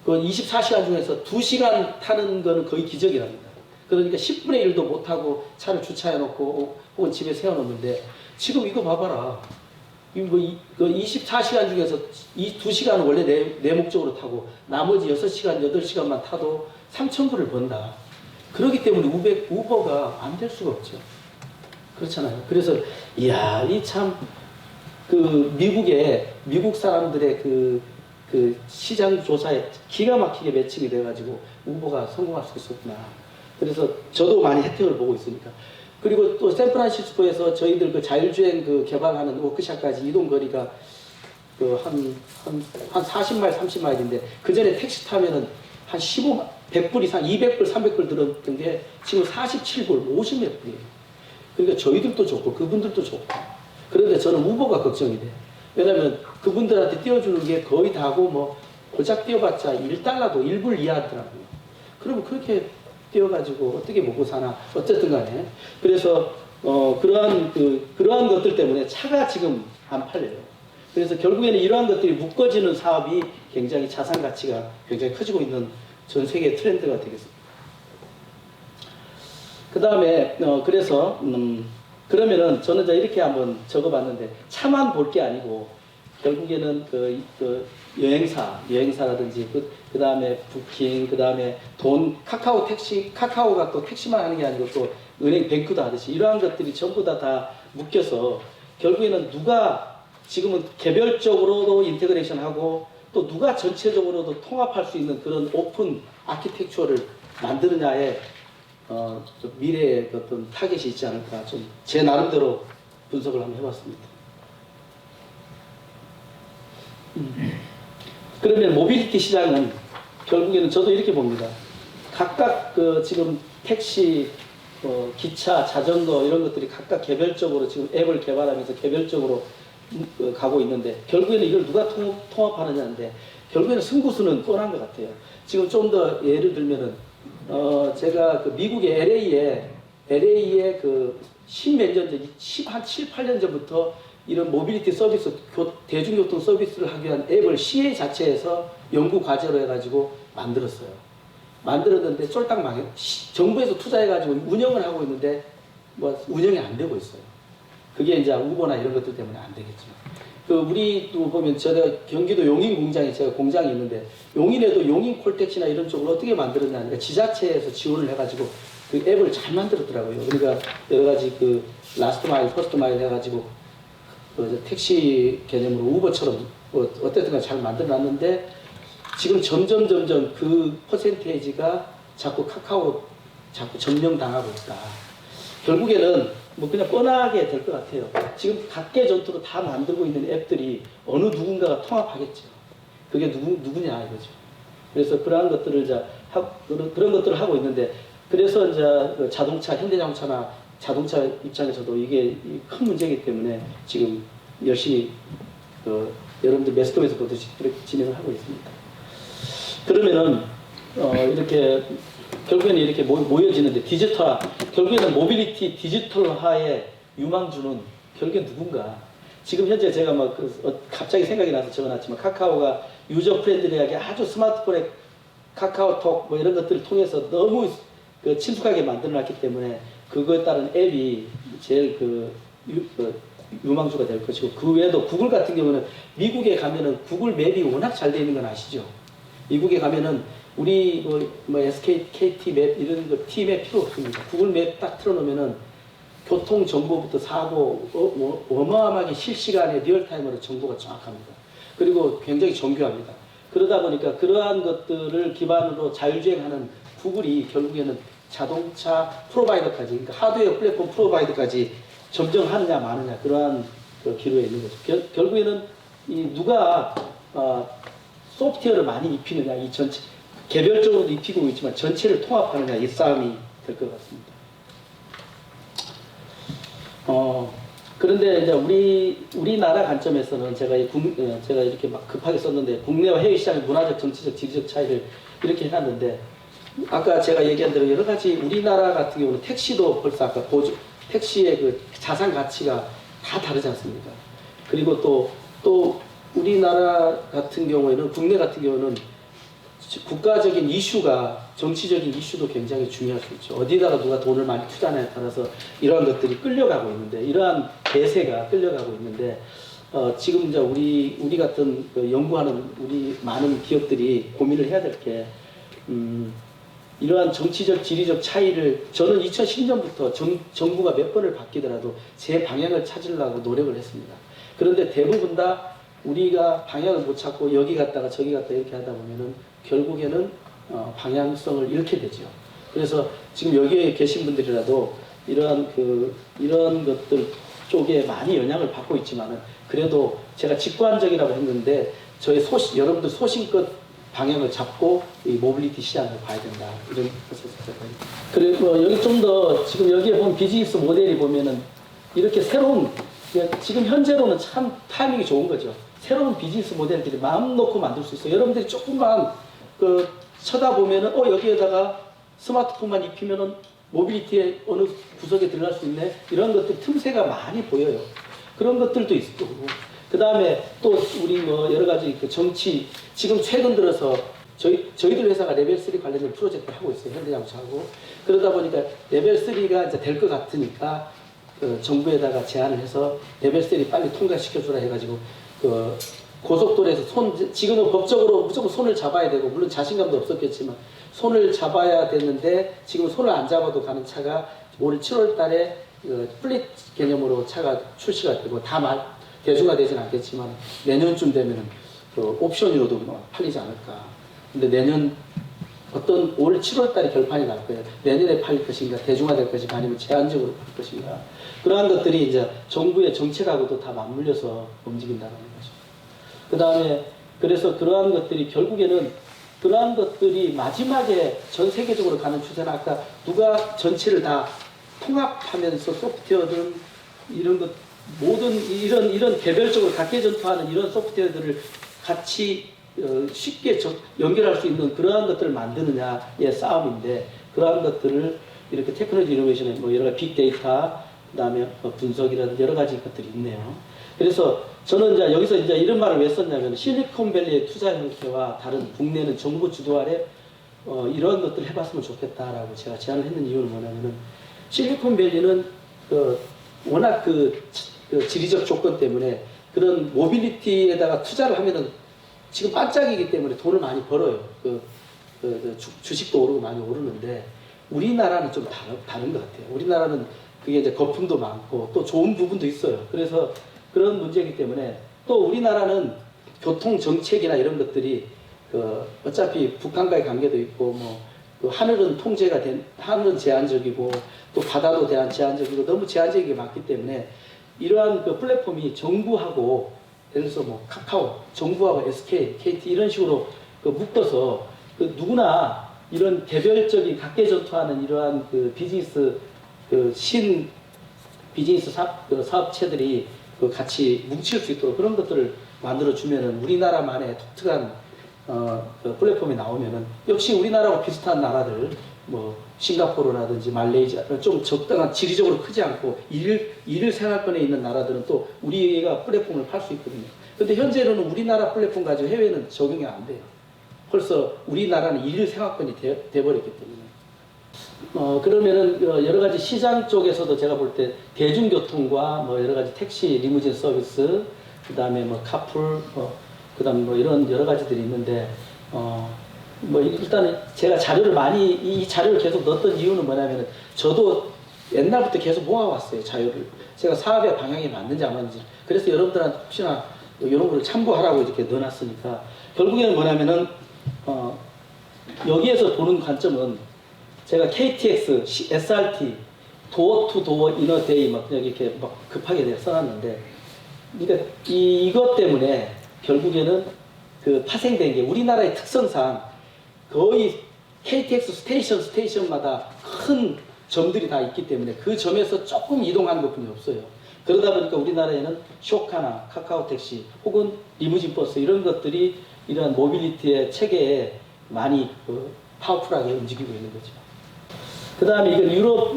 그 24시간 중에서 2시간 타는 거는 거의 기적이랍니다. 그러니까 10분의 1도 못하고 차를 주차해놓고 혹은 집에 세워놓는데 지금 이거 봐봐라. 그 24시간 중에서 이 2시간은 원래 내 목적으로 타고 나머지 6시간, 8시간만 타도 3,000불을 번다. 그렇기 때문에 우버가 안 될 수가 없죠. 그렇잖아요. 그래서 이야, 미국 사람들의 시장 조사에 기가 막히게 매칭이 돼가지고 우버가 성공할 수 있었구나. 그래서 저도 많이 혜택을 보고 있으니까. 그리고 또 샌프란시스코에서 저희들 자율주행 개발하는 워크샵까지 이동 거리가 한 40마일, 30마일인데 그 전에 택시 타면은 한 100불 이상, 200불, 300불 들었던 게 지금 47불, 50몇 불이에요. 그러니까 저희들도 좋고 그분들도 좋고. 그런데 저는 우버가 걱정이 돼요. 왜냐면 그분들한테 띄워주는 게 거의 다고 고작 띄워봤자 1달러도 1불 이하더라고요. 그러면 그렇게 띄워가지고 어떻게 먹고 사나 어쨌든 간에. 그래서 그러한 것들 때문에 차가 지금 안 팔려요. 그래서 결국에는 이러한 것들이 묶어지는 사업이 굉장히 자산 가치가 굉장히 커지고 있는 전 세계 트렌드가 되겠습니다. 그 다음에 그러면은 저는 이렇게 한번 적어봤는데 차만 볼 게 아니고 결국에는 여행사라든지 그 다음에 부킹, 그 다음에 카카오가 또 택시만 하는 게 아니고 또 은행 뱅크도 하듯이 이러한 것들이 전부 다 묶여서 결국에는 누가 지금은 개별적으로도 인테그레이션하고 또 누가 전체적으로도 통합할 수 있는 그런 오픈 아키텍처를 만드느냐에 미래의 어떤 타겟이 있지 않을까 좀 제 나름대로 분석을 한번 해봤습니다. 그러면 모빌리티 시장은 결국에는 저도 이렇게 봅니다. 각각 지금 택시, 기차, 자전거 이런 것들이 각각 개별적으로 지금 앱을 개발하면서 개별적으로 가고 있는데 결국에는 이걸 누가 통합하느냐인데 결국에는 승부수는 뻔한 것 같아요. 지금 좀 더 예를 들면은 제가 미국의 LA에 십몇 년 전, 한 7, 8년 전부터 이런 모빌리티 서비스, 대중교통 서비스를 하기 위한 앱을 CA 자체에서 연구 과제로 해가지고 만들었어요. 만들었는데 쫄딱 망해. 정부에서 투자해가지고 운영을 하고 있는데 운영이 안 되고 있어요. 그게 이제 우버나 이런 것들 때문에 안 되겠죠. 우리도 보면 제가 경기도 용인 공장에 제가 공장이 있는데 용인에도 용인 콜택시나 이런 쪽을 어떻게 만들었냐 하니까 지자체에서 지원을 해가지고 그 앱을 잘 만들었더라고요. 그러니까 여러 가지 라스트 마일, 퍼스트 마일 해가지고 그 택시 개념으로 우버처럼 어쨌든 잘 만들어놨는데 지금 점점 그 퍼센테이지가 자꾸 카카오로 자꾸 점령당하고 있다. 결국에는 뭐 그냥 뻔하게 될 것 같아요. 지금 각계 전투로 다 만들고 있는 앱들이 어느 누군가가 통합하겠죠. 그게 누구냐 이거죠. 그래서 그러한 것들을 그런 것들을 하고 있는데, 그래서 이제 그 자동차, 현대자동차나 자동차 입장에서도 이게 큰 문제이기 때문에 지금 열심히 여러분들 매스컴에서 보듯이 그렇게 진행을 하고 있습니다. 그러면은 이렇게 결국에는 이렇게 모여지는데, 결국에는 모빌리티 디지털화의 유망주는 결국엔 누군가. 지금 현재 제가 갑자기 생각이 나서 적어놨지만, 카카오가 유저 프렌들리하게 아주 스마트폰에 카카오톡 뭐 이런 것들을 통해서 너무 친숙하게 만들어놨기 때문에 그거에 따른 앱이 제일 유망주가 될 것이고, 그 외에도 구글 같은 경우는 미국에 가면은 구글 맵이 워낙 잘 되어 있는 건 아시죠? 미국에 가면은 우리 SK, KT 맵 이런 거 T맵 필요 없습니다. 구글 맵 딱 틀어놓으면은 교통 정보부터 사고 어마어마하게 실시간에 리얼타임으로 정보가 정확합니다. 그리고 굉장히 정교합니다. 그러다 보니까 그러한 것들을 기반으로 자율주행하는 구글이 결국에는 자동차 프로바이더까지, 그러니까 하드웨어 플랫폼 프로바이더까지 점령하느냐 마느냐, 그러한 기로에 있는 거죠. 결국에는 누가 소프트웨어를 많이 입히느냐, 이 전체 개별적으로도 입히고 있지만 전체를 통합하느냐, 이 싸움이 될 것 같습니다. 그런데 이제 우리나라 관점에서는 제가 이렇게 막 급하게 썼는데, 국내와 해외 시장의 문화적, 정치적, 지리적 차이를 이렇게 해놨는데, 아까 제가 얘기한 대로 여러 가지, 우리나라 같은 경우는 택시도 벌써 아까 택시의 그 자산 가치가 다 다르지 않습니까? 그리고 또 우리나라 같은 경우에는, 국내 같은 경우는 국가적인 이슈가, 정치적인 이슈도 굉장히 중요할 수 있죠. 어디다가 누가 돈을 많이 투자하냐에 따라서 이러한 것들이 끌려가고 있는데, 이러한 대세가 끌려가고 있는데, 지금 이제 우리 같은 연구하는 우리 많은 기업들이 고민을 해야 될 게, 이러한 정치적, 지리적 차이를, 저는 2010년부터 정부가 몇 번을 바뀌더라도 제 방향을 찾으려고 노력을 했습니다. 그런데 대부분 다 우리가 방향을 못 찾고 여기 갔다가 저기 갔다 이렇게 하다 보면은 결국에는 방향성을 잃게 되죠. 그래서 지금 여기에 계신 분들이라도 이런 것들 쪽에 많이 영향을 받고 있지만은, 그래도 제가 직관적이라고 했는데 여러분들 소신껏 방향을 잡고 이 모빌리티 시장을 봐야 된다, 이런 것을 생각합니다. 그리고 여기 좀 더, 지금 여기에 보면 비즈니스 모델이 보면은 이렇게 새로운, 지금 현재로는 참 타이밍이 좋은 거죠. 새로운 비즈니스 모델들이 마음 놓고 만들 수 있어요. 여러분들이 조금만 쳐다보면은 여기에다가 스마트폰만 입히면은 모빌리티의 어느 구석에 들어갈 수 있네, 이런 것들 틈새가 많이 보여요. 그런 것들도 있고, 그 다음에 또 우리 여러 가지 정치, 지금 최근 들어서 저희들 회사가 레벨 3 관련된 프로젝트를 하고 있어요. 현대자동차하고. 그러다 보니까 레벨 3가 이제 될 것 같으니까 정부에다가 제안을 해서 레벨 3 빨리 통과시켜주라 해가지고, 고속도로에서 지금은 법적으로 무조건 손을 잡아야 되고, 물론 자신감도 없었겠지만 손을 잡아야 되는데, 지금 손을 안 잡아도 가는 차가 올 7월 달에 플릿 개념으로 차가 출시가 되고, 대중화되지는 않겠지만 내년쯤 되면은 옵션으로도 팔리지 않을까. 근데 내년 올 7월 달에 결판이 날 거예요. 내년에 팔릴 것인가, 대중화될 것인가, 아니면 제한적으로 팔릴 것인가. 그러한 것들이 이제 정부의 정책하고도 다 맞물려서 움직인다는 거죠. 그 다음에 그래서 그러한 것들이 결국에는, 그러한 것들이 마지막에 전 세계적으로 가는 추세는, 아까 누가 전체를 다 통합하면서 소프트웨어든 이런 것, 모든 이런 개별적으로 각계 전투하는 이런 소프트웨어들을 같이 쉽게 연결할 수 있는 그러한 것들을 만드느냐의 싸움인데, 그러한 것들을 이렇게 테크놀로지 이노베이션에 여러 가지 빅데이터, 그다음에 분석이라든지 여러 가지 것들이 있네요. 그래서 저는 여기서 이런 말을 왜 썼냐면, 실리콘밸리의 투자 형태와 다른 국내는 정부 주도 아래 이런 것들을 해봤으면 좋겠다라고 제가 제안을 했는 이유는 뭐냐면은, 실리콘밸리는 워낙 지리적 조건 때문에 그런 모빌리티에다가 투자를 하면은 지금 반짝이기 때문에 돈을 많이 벌어요. 주식도 오르고 많이 오르는데, 우리나라는 좀 다른 것 같아요. 우리나라는 그게 이제 거품도 많고 또 좋은 부분도 있어요. 그래서 그런 문제이기 때문에 또 우리나라는 교통 정책이나 이런 것들이 어차피 북한과의 관계도 있고 하늘은 통제가 하늘은 제한적이고 또 바다도 대한 제한적이고 너무 제한적인 게 많기 때문에 이러한 플랫폼이 정부하고 예를 들어서 카카오, 정부하고 SK, KT 이런 식으로 묶어서 누구나 이런 개별적인 각계 전투하는 이러한 비즈니스 비즈니스 사업체들이 같이 뭉칠 수 있도록 그런 것들을 만들어 주면은 우리나라만의 독특한 플랫폼이 나오면은 역시 우리나라와 비슷한 나라들 싱가포르라든지 말레이시아 좀 적당한 지리적으로 크지 않고 일일 생활권에 있는 나라들은 또 우리가 플랫폼을 팔 수 있거든요. 근데 현재로는 우리나라 플랫폼 가지고 해외는 적용이 안 돼요. 벌써 우리나라는 일일 생활권이 돼버렸기 때문에. 그러면은 여러 가지 시장 쪽에서도 제가 볼 때 대중교통과 여러 가지 택시, 리무진 서비스, 그 다음에 카풀, 그 다음에 이런 여러 가지들이 있는데, 일단은 제가 이 자료를 계속 넣었던 이유는 뭐냐면은 저도 옛날부터 계속 모아왔어요, 자료를. 제가 사업의 방향이 맞는지 안 맞는지. 그래서 여러분들한테 혹시나 이런 거를 참고하라고 이렇게 넣어놨으니까 결국에는 뭐냐면은, 여기에서 보는 관점은 제가 KTX, SRT, 도어 투 도어 이너 데이 그냥 이렇게 급하게 써놨는데, 그러니까 이것 때문에 결국에는 파생된 게 우리나라의 특성상 거의 KTX 스테이션마다 큰 점들이 다 있기 때문에 그 점에서 조금 이동하는 것뿐이 없어요. 그러다 보니까 우리나라에는 쇼카나 카카오택시 혹은 리무진 버스 이런 것들이 이러한 모빌리티의 체계에 많이 파워풀하게 움직이고 있는 거죠. 그 다음에 이건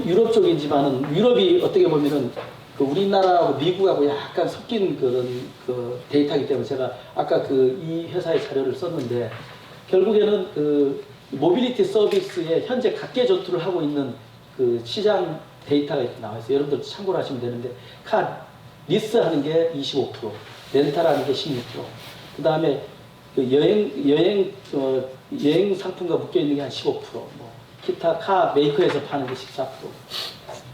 유럽 쪽이지만은 유럽이 어떻게 보면은 우리나라하고 미국하고 약간 섞인 그런 데이터이기 때문에 제가 아까 이 회사의 자료를 썼는데 결국에는 모빌리티 서비스에 현재 각계 전투를 하고 있는 시장 데이터가 이렇게 나와 있어요. 여러분들 참고를 하시면 되는데 리스하는 게 25%, 렌탈하는 게 16%, 그 다음에 여행 상품과 묶여 있는 게 한 15%, 기타 카 메이커에서 파는 게 14%,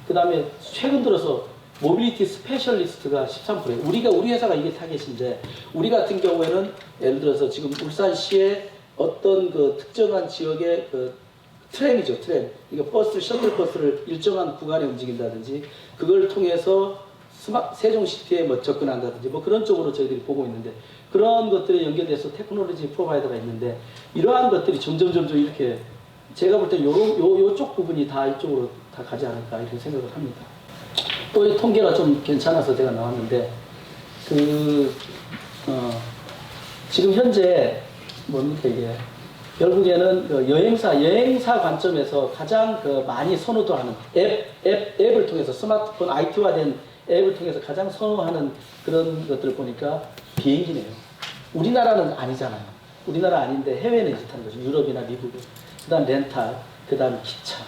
그 다음에 최근 들어서 모빌리티 스페셜리스트가 13%예요. 우리 회사가 이게 타겟인데, 우리 같은 경우에는 예를 들어서 지금 울산시의 어떤 특정한 지역의 트램이죠, 트램. 이거 셔틀 버스를 일정한 구간에 움직인다든지, 그걸 통해서 세종시티에 접근한다든지, 그런 쪽으로 저희들이 보고 있는데, 그런 것들에 연결돼서 테크놀로지 프로바이더가 있는데, 이러한 것들이 점점 이렇게, 제가 볼 때 요쪽 부분이 다 이쪽으로 다 가지 않을까, 이렇게 생각을 합니다. 또 이 통계가 좀 괜찮아서 제가 나왔는데, 지금 현재, 뭡니까 이게, 결국에는 여행사 관점에서 가장 많이 선호도하는 앱을 통해서 스마트폰 IT화된 앱을 통해서 가장 선호하는 그런 것들을 보니까 비행기네요. 우리나라는 아니잖아요. 우리나라 아닌데 해외는 이렇다는 거죠. 유럽이나 미국은. 그 다음 렌탈, 그 다음 기차.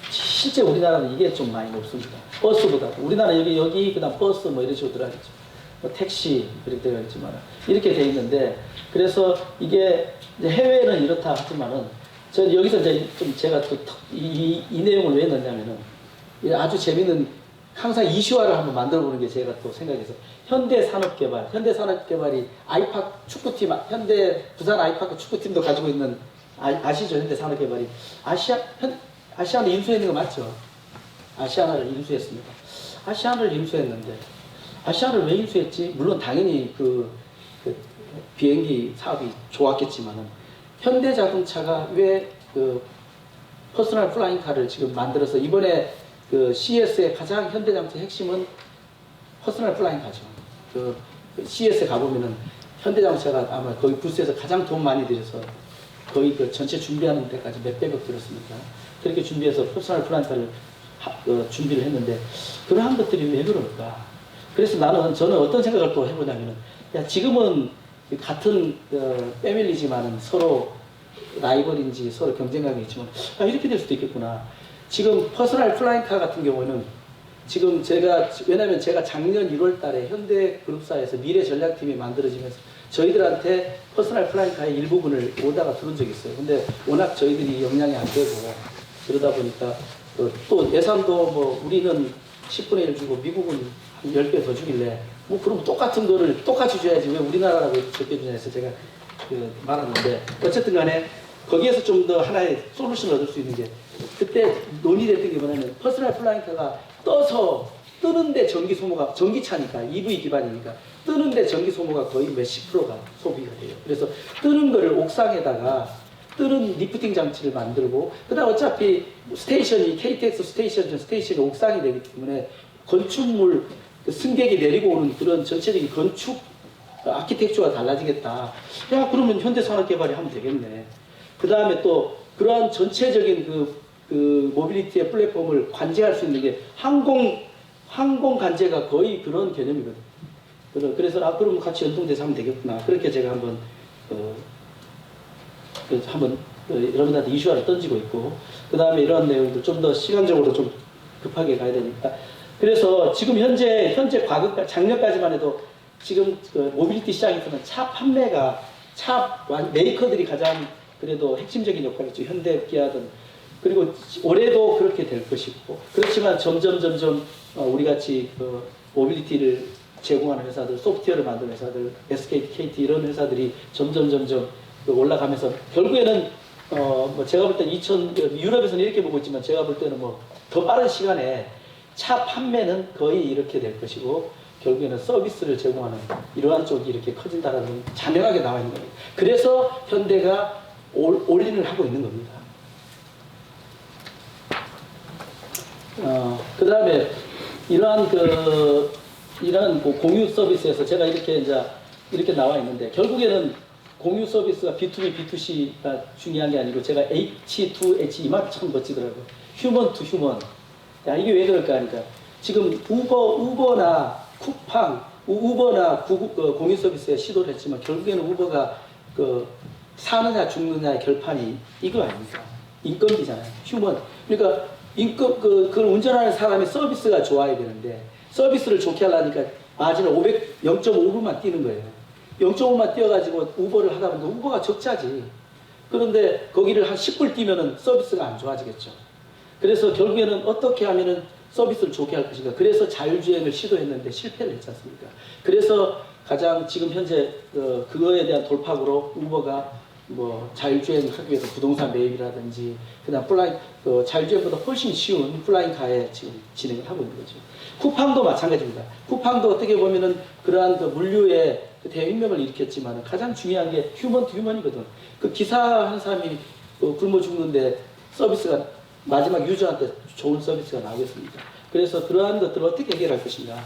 실제 우리나라는 이게 좀 많이 높습니다. 버스보다. 우리나라 여기, 그 다음 버스 이런 식으로 들어가겠죠. 택시, 그렇게 되어 있지만, 이렇게 되어 있는데, 그래서 이게 이제 해외는 이렇다 하지만은, 저는 여기서 이제 좀 제가 또 이 내용을 왜 넣냐면은, 아주 재밌는, 항상 이슈화를 한번 만들어 보는 게 제가 또 생각해서, 현대산업개발이 아이파크 축구팀, 부산 아이파크 축구팀도 가지고 있는, 아시죠? 현대산업개발이. 아시아나 인수했는 거 맞죠? 아시아나를 인수했습니다. 아시아나를 인수했는데, 아시아나를 왜 인수했지? 물론 당연히 비행기 사업이 좋았겠지만은, 현대자동차가 왜 퍼스널 플라잉카를 지금 만들어서 이번에 CES의 가장 현대자동차 핵심은 퍼스널 플라잉카죠. CES에 가보면은 현대자동차가 아마 거기 부스에서 가장 돈 많이 들여서 거의 전체 준비하는 데까지 몇백억 들었으니까 그렇게 준비해서 퍼스널 플라잉카를 준비를 했는데, 그러한 것들이 왜 그럴까? 그래서 저는 어떤 생각을 또 해보냐면은, 지금은 같은 패밀리지만은 서로 라이벌인지 서로 경쟁감이 있지만, 이렇게 될 수도 있겠구나. 지금 퍼스널 플라잉카 같은 경우는 지금 왜냐면 제가 작년 1월 달에 현대그룹사에서 미래전략팀이 만들어지면서 저희들한테 퍼스널 플라잉카의 일부분을 오다가 들은 적이 있어요. 근데 워낙 저희들이 역량이 안 되고, 그러다 보니까 또 예산도 우리는 10분의 1 주고 미국은 한 10배 더 주길래 뭐 그럼 똑같은 거를 똑같이 줘야지 왜 우리나라라고 적게 주냐 해서 제가 말하는데 어쨌든 간에 거기에서 좀 더 하나의 솔루션을 얻을 수 있는 게 그때 논의됐던 게 뭐냐면 퍼스널 플라잉카가 떠서 뜨는데 전기 소모가 전기차니까 EV 기반이니까 뜨는데 전기 소모가 거의 몇십 프로가 소비가 돼요. 그래서 뜨는 거를 옥상에다가 뜨는 리프팅 장치를 만들고 그다음 어차피 스테이션이 KTX 스테이션이 옥상이 되기 때문에 건축물 승객이 내리고 오는 그런 전체적인 건축 아키텍처가 달라지겠다. 야 그러면 현대산업개발이 하면 되겠네. 그 다음에 또 그러한 전체적인 그 모빌리티의 플랫폼을 관제할 수 있는 게 항공 관제가 거의 그런 개념이거든. 그래서 그럼 같이 연동돼서 하면 되겠구나. 그렇게 제가 한번 여러분들한테 이슈화를 던지고 있고 그 다음에 이런 내용들 좀 더 시간적으로 좀 급하게 가야 되니까 그래서 지금 현재 작년까지만 해도 지금 그 모빌리티 시장에서는 차 판매가 메이커들이 가장 그래도 핵심적인 역할을 했죠. 현대, 기아든. 그리고 올해도 그렇게 될 것이고 그렇지만 점점 우리 같이 그 모빌리티를 제공하는 회사들, 소프트웨어를 만드는 회사들, SK, KT 이런 회사들이 점점 올라가면서 결국에는 뭐 제가 볼 때 유럽에서는 이렇게 보고 있지만 제가 볼 때는 뭐 더 빠른 시간에 차 판매는 거의 이렇게 될 것이고 결국에는 서비스를 제공하는 이러한 쪽이 이렇게 커진다라는 자명하게 나와 있는 겁니다. 그래서 현대가 올인을 하고 있는 겁니다. 그 다음에 이러한 공유 서비스에서 제가 이렇게 나와 있는데 결국에는 공유 서비스가 B2B, B2C가 중요한 게 아니고 제가 H2H 이 말이 참 멋지더라고요. 휴먼 투 휴먼. 야, 이게 왜 그럴까 하니까 지금 우버나 쿠팡, 우버나 공유 서비스에 시도를 했지만 결국에는 우버가 사느냐 죽느냐의 결판이 이거 아닙니까? 인건비잖아요. 휴먼. 그러니까 그걸 운전하는 사람의 서비스가 좋아야 되는데 서비스를 좋게 하려니까 마진을 0.5불만 뛰는 거예요. 0.5만 뛰어가지고 우버를 하다 보니까 우버가 적자지. 그런데 거기를 한 10불 뛰면은 서비스가 안 좋아지겠죠. 그래서 결국에는 어떻게 하면은 서비스를 좋게 할 것인가. 그래서 자율주행을 시도했는데 실패를 했지 않습니까? 그래서 가장 지금 현재 그거에 대한 돌파구로 우버가 뭐 자율주행 하기 위해서 부동산 매입이라든지 그다음 자율주행보다 훨씬 쉬운 플라잉카에 지금 진행을 하고 있는 거죠. 쿠팡도 마찬가지입니다. 쿠팡도 어떻게 보면은 그러한 물류의 대혁명을 일으켰지만 가장 중요한 게 휴먼 투 휴먼이거든. 그 기사 한 사람이 굶어 죽는데 서비스가 마지막 유저한테 좋은 서비스가 나오겠습니까? 그래서 그러한 것들을 어떻게 해결할 것인가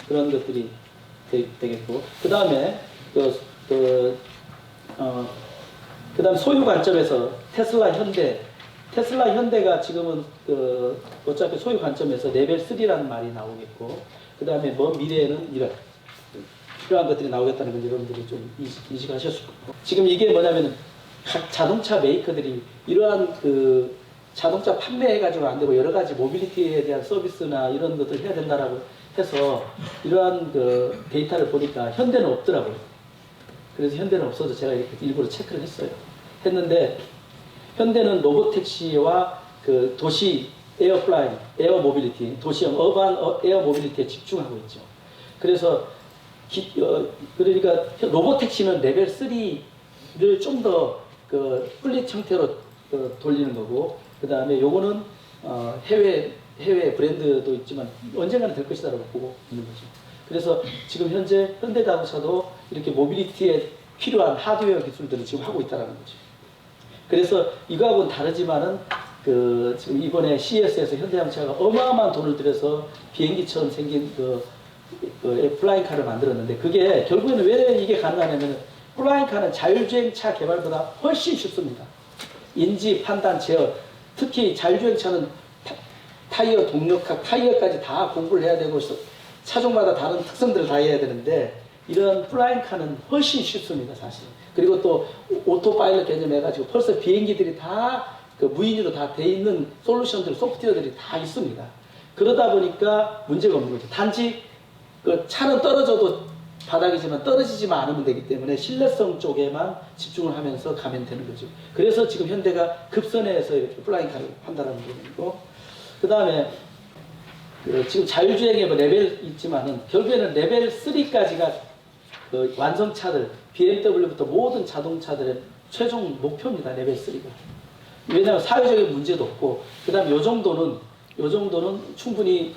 그런 것들이 되겠고 그 다음에 그다음 소유 관점에서 테슬라 현대가 지금은 어차피 소유 관점에서 레벨 3라는 말이 나오겠고 그 다음에 먼 미래에는 이런 필요한 것들이 나오겠다는 걸 여러분들이 좀 인식하셨을 거고 지금 이게 뭐냐면 각 자동차 메이커들이 이러한 자동차 판매해가지고 안 되고 여러 가지 모빌리티에 대한 서비스나 이런 것들을 해야 된다라고 해서 이러한 데이터를 보니까 현대는 없더라고요. 그래서 현대는 없어서 제가 이렇게 일부러 체크를 했는데 현대는 로보택시와 도시 에어 모빌리티, 도시형 어반 에어 모빌리티에 집중하고 있죠. 그래서 그러니까 로보택시는 레벨 3를 좀 더 플릿 형태로 돌리는 거고 그 다음에 요거는 해외 브랜드도 있지만 언젠가는 될 것이다라고 보고 있는 거죠. 그래서 지금 현재 현대자동차도 이렇게 모빌리티에 필요한 하드웨어 기술들을 지금 하고 있다는 거죠. 그래서 이거하고는 다르지만은 지금 이번에 CES에서 현대자동차가 어마어마한 돈을 들여서 비행기처럼 생긴 플라잉카를 만들었는데 그게 결국에는 왜 이게 가능하냐면 플라잉카는 자율주행차 개발보다 훨씬 쉽습니다. 인지, 판단, 제어, 특히 자율주행차는 타이어 동력학, 타이어까지 다 공부를 해야 되고 차종마다 다른 특성들을 다 해야 되는데 이런 플라잉카는 훨씬 쉽습니다, 사실. 그리고 또 오토파일럿 개념 해가지고 벌써 비행기들이 다 무인으로 다 돼 있는 솔루션들, 소프트웨어들이 다 있습니다. 그러다 보니까 문제가 없는 거죠. 단지 차는 떨어져도 바닥이지만 떨어지지만 않으면 되기 때문에 신뢰성 쪽에만 집중을 하면서 가면 되는 거죠. 그래서 지금 현대가 급선회해서 이렇게 플라잉카를 한다는 부분이고 그 다음에 지금 자율주행에 뭐 레벨 있지만은 결국에는 레벨 3까지가 그 완성차들 BMW부터 모든 자동차들의 최종 목표입니다. 레벨 3가. 왜냐하면 사회적인 문제도 없고 그다음에 요 정도는 충분히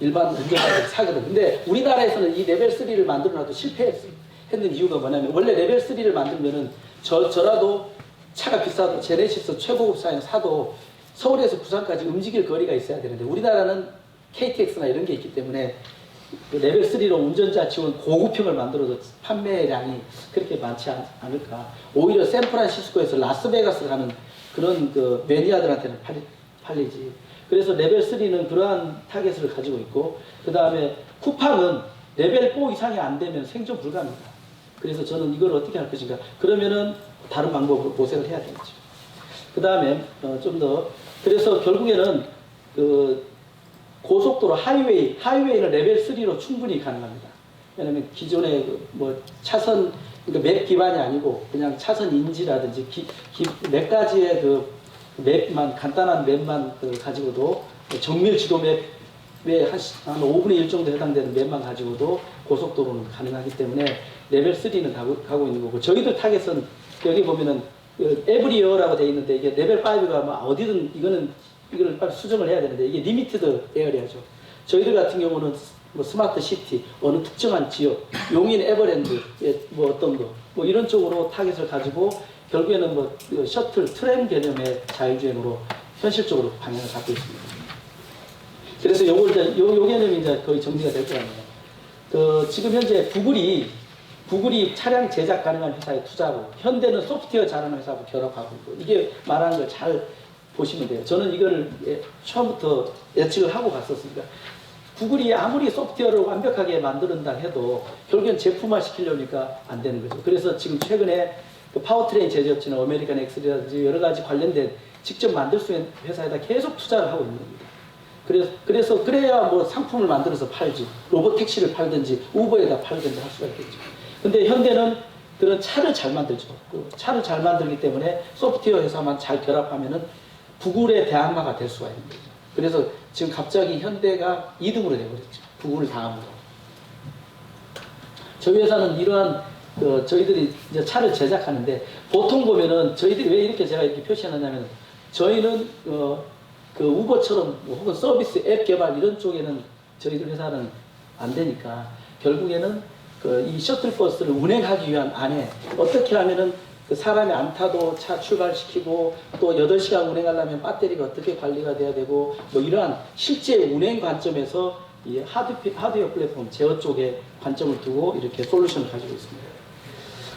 일반 운전자들이 사거든. 근데 우리나라에서는 이 레벨 3를 만들어놔도 실패했는 이유가 뭐냐면 원래 레벨 3를 만들면은 저라도 차가 비싸도 제네시스 최고급 차량 사도 서울에서 부산까지 움직일 거리가 있어야 되는데 우리나라는 KTX나 이런 게 있기 때문에 레벨 3로 운전자 지원 고급형을 만들어도 판매량이 그렇게 많지 않을까. 오히려 샌프란시스코에서 라스베가스 가는 그런 그 매니아들한테는 팔리지. 그래서 레벨 3는 그러한 타겟을 가지고 있고 그 다음에 쿠팡은 레벨 4 이상이 안 되면 생존 불가입니다. 그래서 저는 이걸 어떻게 할 것인가. 그러면은 다른 방법으로 모색을 해야 되겠죠. 그 다음에 좀 더 그래서 결국에는 그 고속도로 하이웨이는 레벨 3로 충분히 가능합니다. 왜냐하면 기존의 뭐 차선 그러니까 맵 기반이 아니고 그냥 차선 인지라든지 몇 가지의 그 맵만 간단한 맵만 가지고도 정밀 지도 맵에 한 5분의 1 정도 해당되는 맵만 가지고도 고속도로는 가능하기 때문에 레벨 3는 가고 있는 거고 저희들 타겟은 여기 보면은 에브리어라고 되어 있는데 이게 레벨 5가 뭐 어디든 이거를 빨리 수정을 해야 되는데 이게 리미티드 에어리아죠. 저희들 같은 경우는 뭐 스마트 시티, 어느 특정한 지역, 용인 에버랜드, 뭐 어떤 거, 뭐 이런 쪽으로 타겟을 가지고 결국에는 뭐 셔틀, 트램 개념의 자율주행으로 현실적으로 방향을 잡고 있습니다. 그래서 요 개념이 이제 거의 정리가 될 것 같네요. 지금 현재 구글이 차량 제작 가능한 회사에 투자하고 현대는 소프트웨어 잘하는 회사하고 결합하고 있고 이게 말하는 걸 잘 보시면 돼요. 저는 이거를 처음부터 예측을 하고 갔었습니다. 구글이 아무리 소프트웨어를 완벽하게 만드는다 해도 결국엔 제품화 시키려니까 안 되는 거죠. 그래서 지금 최근에 그 파워트레인 제조업체나 아메리칸 엑셀이라든지 여러 가지 관련된 직접 만들 수 있는 회사에다 계속 투자를 하고 있는 겁니다. 그래야 뭐 상품을 만들어서 팔지, 로봇 택시를 팔든지 우버에다 팔든지 할 수가 있겠죠. 근데 현대는 그런 차를 잘 만들죠. 차를 잘 만들기 때문에 소프트웨어 회사만 잘 결합하면은 구글의 대항마가 될 수가 있는 거죠. 그래서 지금 갑자기 현대가 2등으로 되어버렸죠. 구글을 다음으로. 저희 회사는 이러한 저희들이 이제 차를 제작하는데 보통 보면은 저희들이 왜 이렇게 제가 이렇게 표시해놨냐면 저희는 그 우버처럼 혹은 서비스 앱 개발 이런 쪽에는 저희들 회사는 안 되니까 결국에는 이 셔틀버스를 운행하기 위한 안에 어떻게 하면은 그 사람이 안 타도 차 출발시키고 또 8시간 운행하려면 배터리가 어떻게 관리가 돼야 되고 뭐 이러한 실제 운행 관점에서 이 하드웨어 플랫폼 제어 쪽에 관점을 두고 이렇게 솔루션을 가지고 있습니다.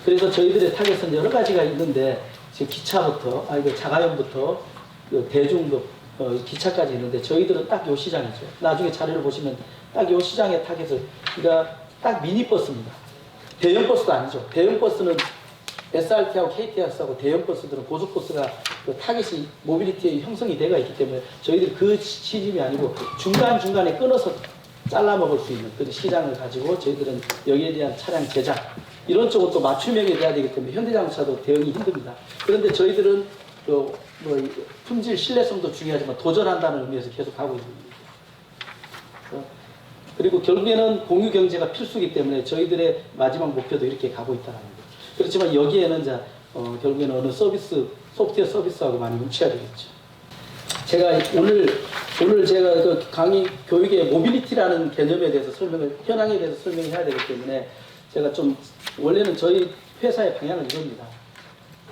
그래서 저희들의 타겟은 여러 가지가 있는데 지금 기차부터 자가용부터 대중도 기차까지 있는데 저희들은 딱 요 시장이죠. 나중에 자료를 보시면 딱 요 시장의 타겟을 그러니까 딱 미니버스입니다. 대형 버스도 아니죠. 대형 버스는 SRT하고 KTX하고 대형 버스들은 고속버스가 타겟이 모빌리티의 형성이 되어 있기 때문에 저희들이 그 시집이 아니고 중간중간에 끊어서 잘라 먹을 수 있는 그 시장을 가지고 저희들은 여기에 대한 차량 제작 이런 쪽은 또 맞춤형이 돼야 되기 때문에 현대자동차도 대응이 힘듭니다. 그런데 저희들은 품질 신뢰성도 중요하지만 도전한다는 의미에서 계속 가고 있는 겁니다. 그리고 결국에는 공유 경제가 필수이기 때문에 저희들의 마지막 목표도 이렇게 가고 있다는 거죠. 그렇지만 여기에는 이제 결국에는 어느 소프트웨어 서비스하고 많이 뭉쳐야 되겠죠. 제가 오늘 제가 그 강의 교육의 모빌리티라는 개념에 대해서 현황에 대해서 설명해야 되기 때문에 제가 좀 원래는 저희 회사의 방향은 이겁니다.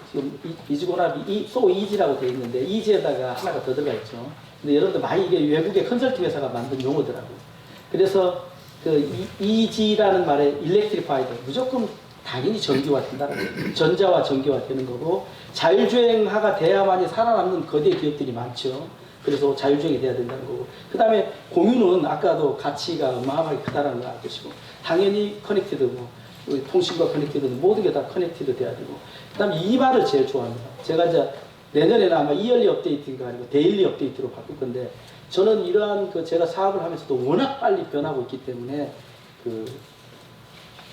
지금 이지고납이 소이지라고 되어 있는데 이지에다가 하나가 더 들어가 있죠. 근데 여러분들 많이 이게 외국의 컨설팅 회사가 만든 용어더라고요. 그래서 그 EG라는 말에 일렉트리파이드 무조건 당연히 전기화된다는 거예요. 전자와 전기화되는 거고 자율주행화가 돼야만이 살아남는 거대 기업들이 많죠. 그래서 자율주행이 돼야 된다는 거고 그 다음에 공유는 아까도 가치가 어마어마하게 크다는 걸 알 것이고 당연히 커넥티드 통신과 커넥티드 모든 게 다 커넥티드 돼야 되고 그 다음에 이 말을 제일 좋아합니다. 제가 이제 내년에는 아마 이얼리 업데이트가 아니고 데일리 업데이트로 바꿀 건데 저는 이러한 제가 사업을 하면서도 워낙 빨리 변하고 있기 때문에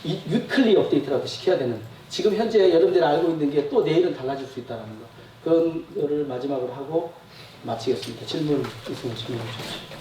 위클리 업데이트라도 시켜야 되는 지금 현재 여러분들이 알고 있는 게 또 내일은 달라질 수 있다는 거 그런 거를 마지막으로 하고 마치겠습니다. 질문 있으면 질문해 주십시오.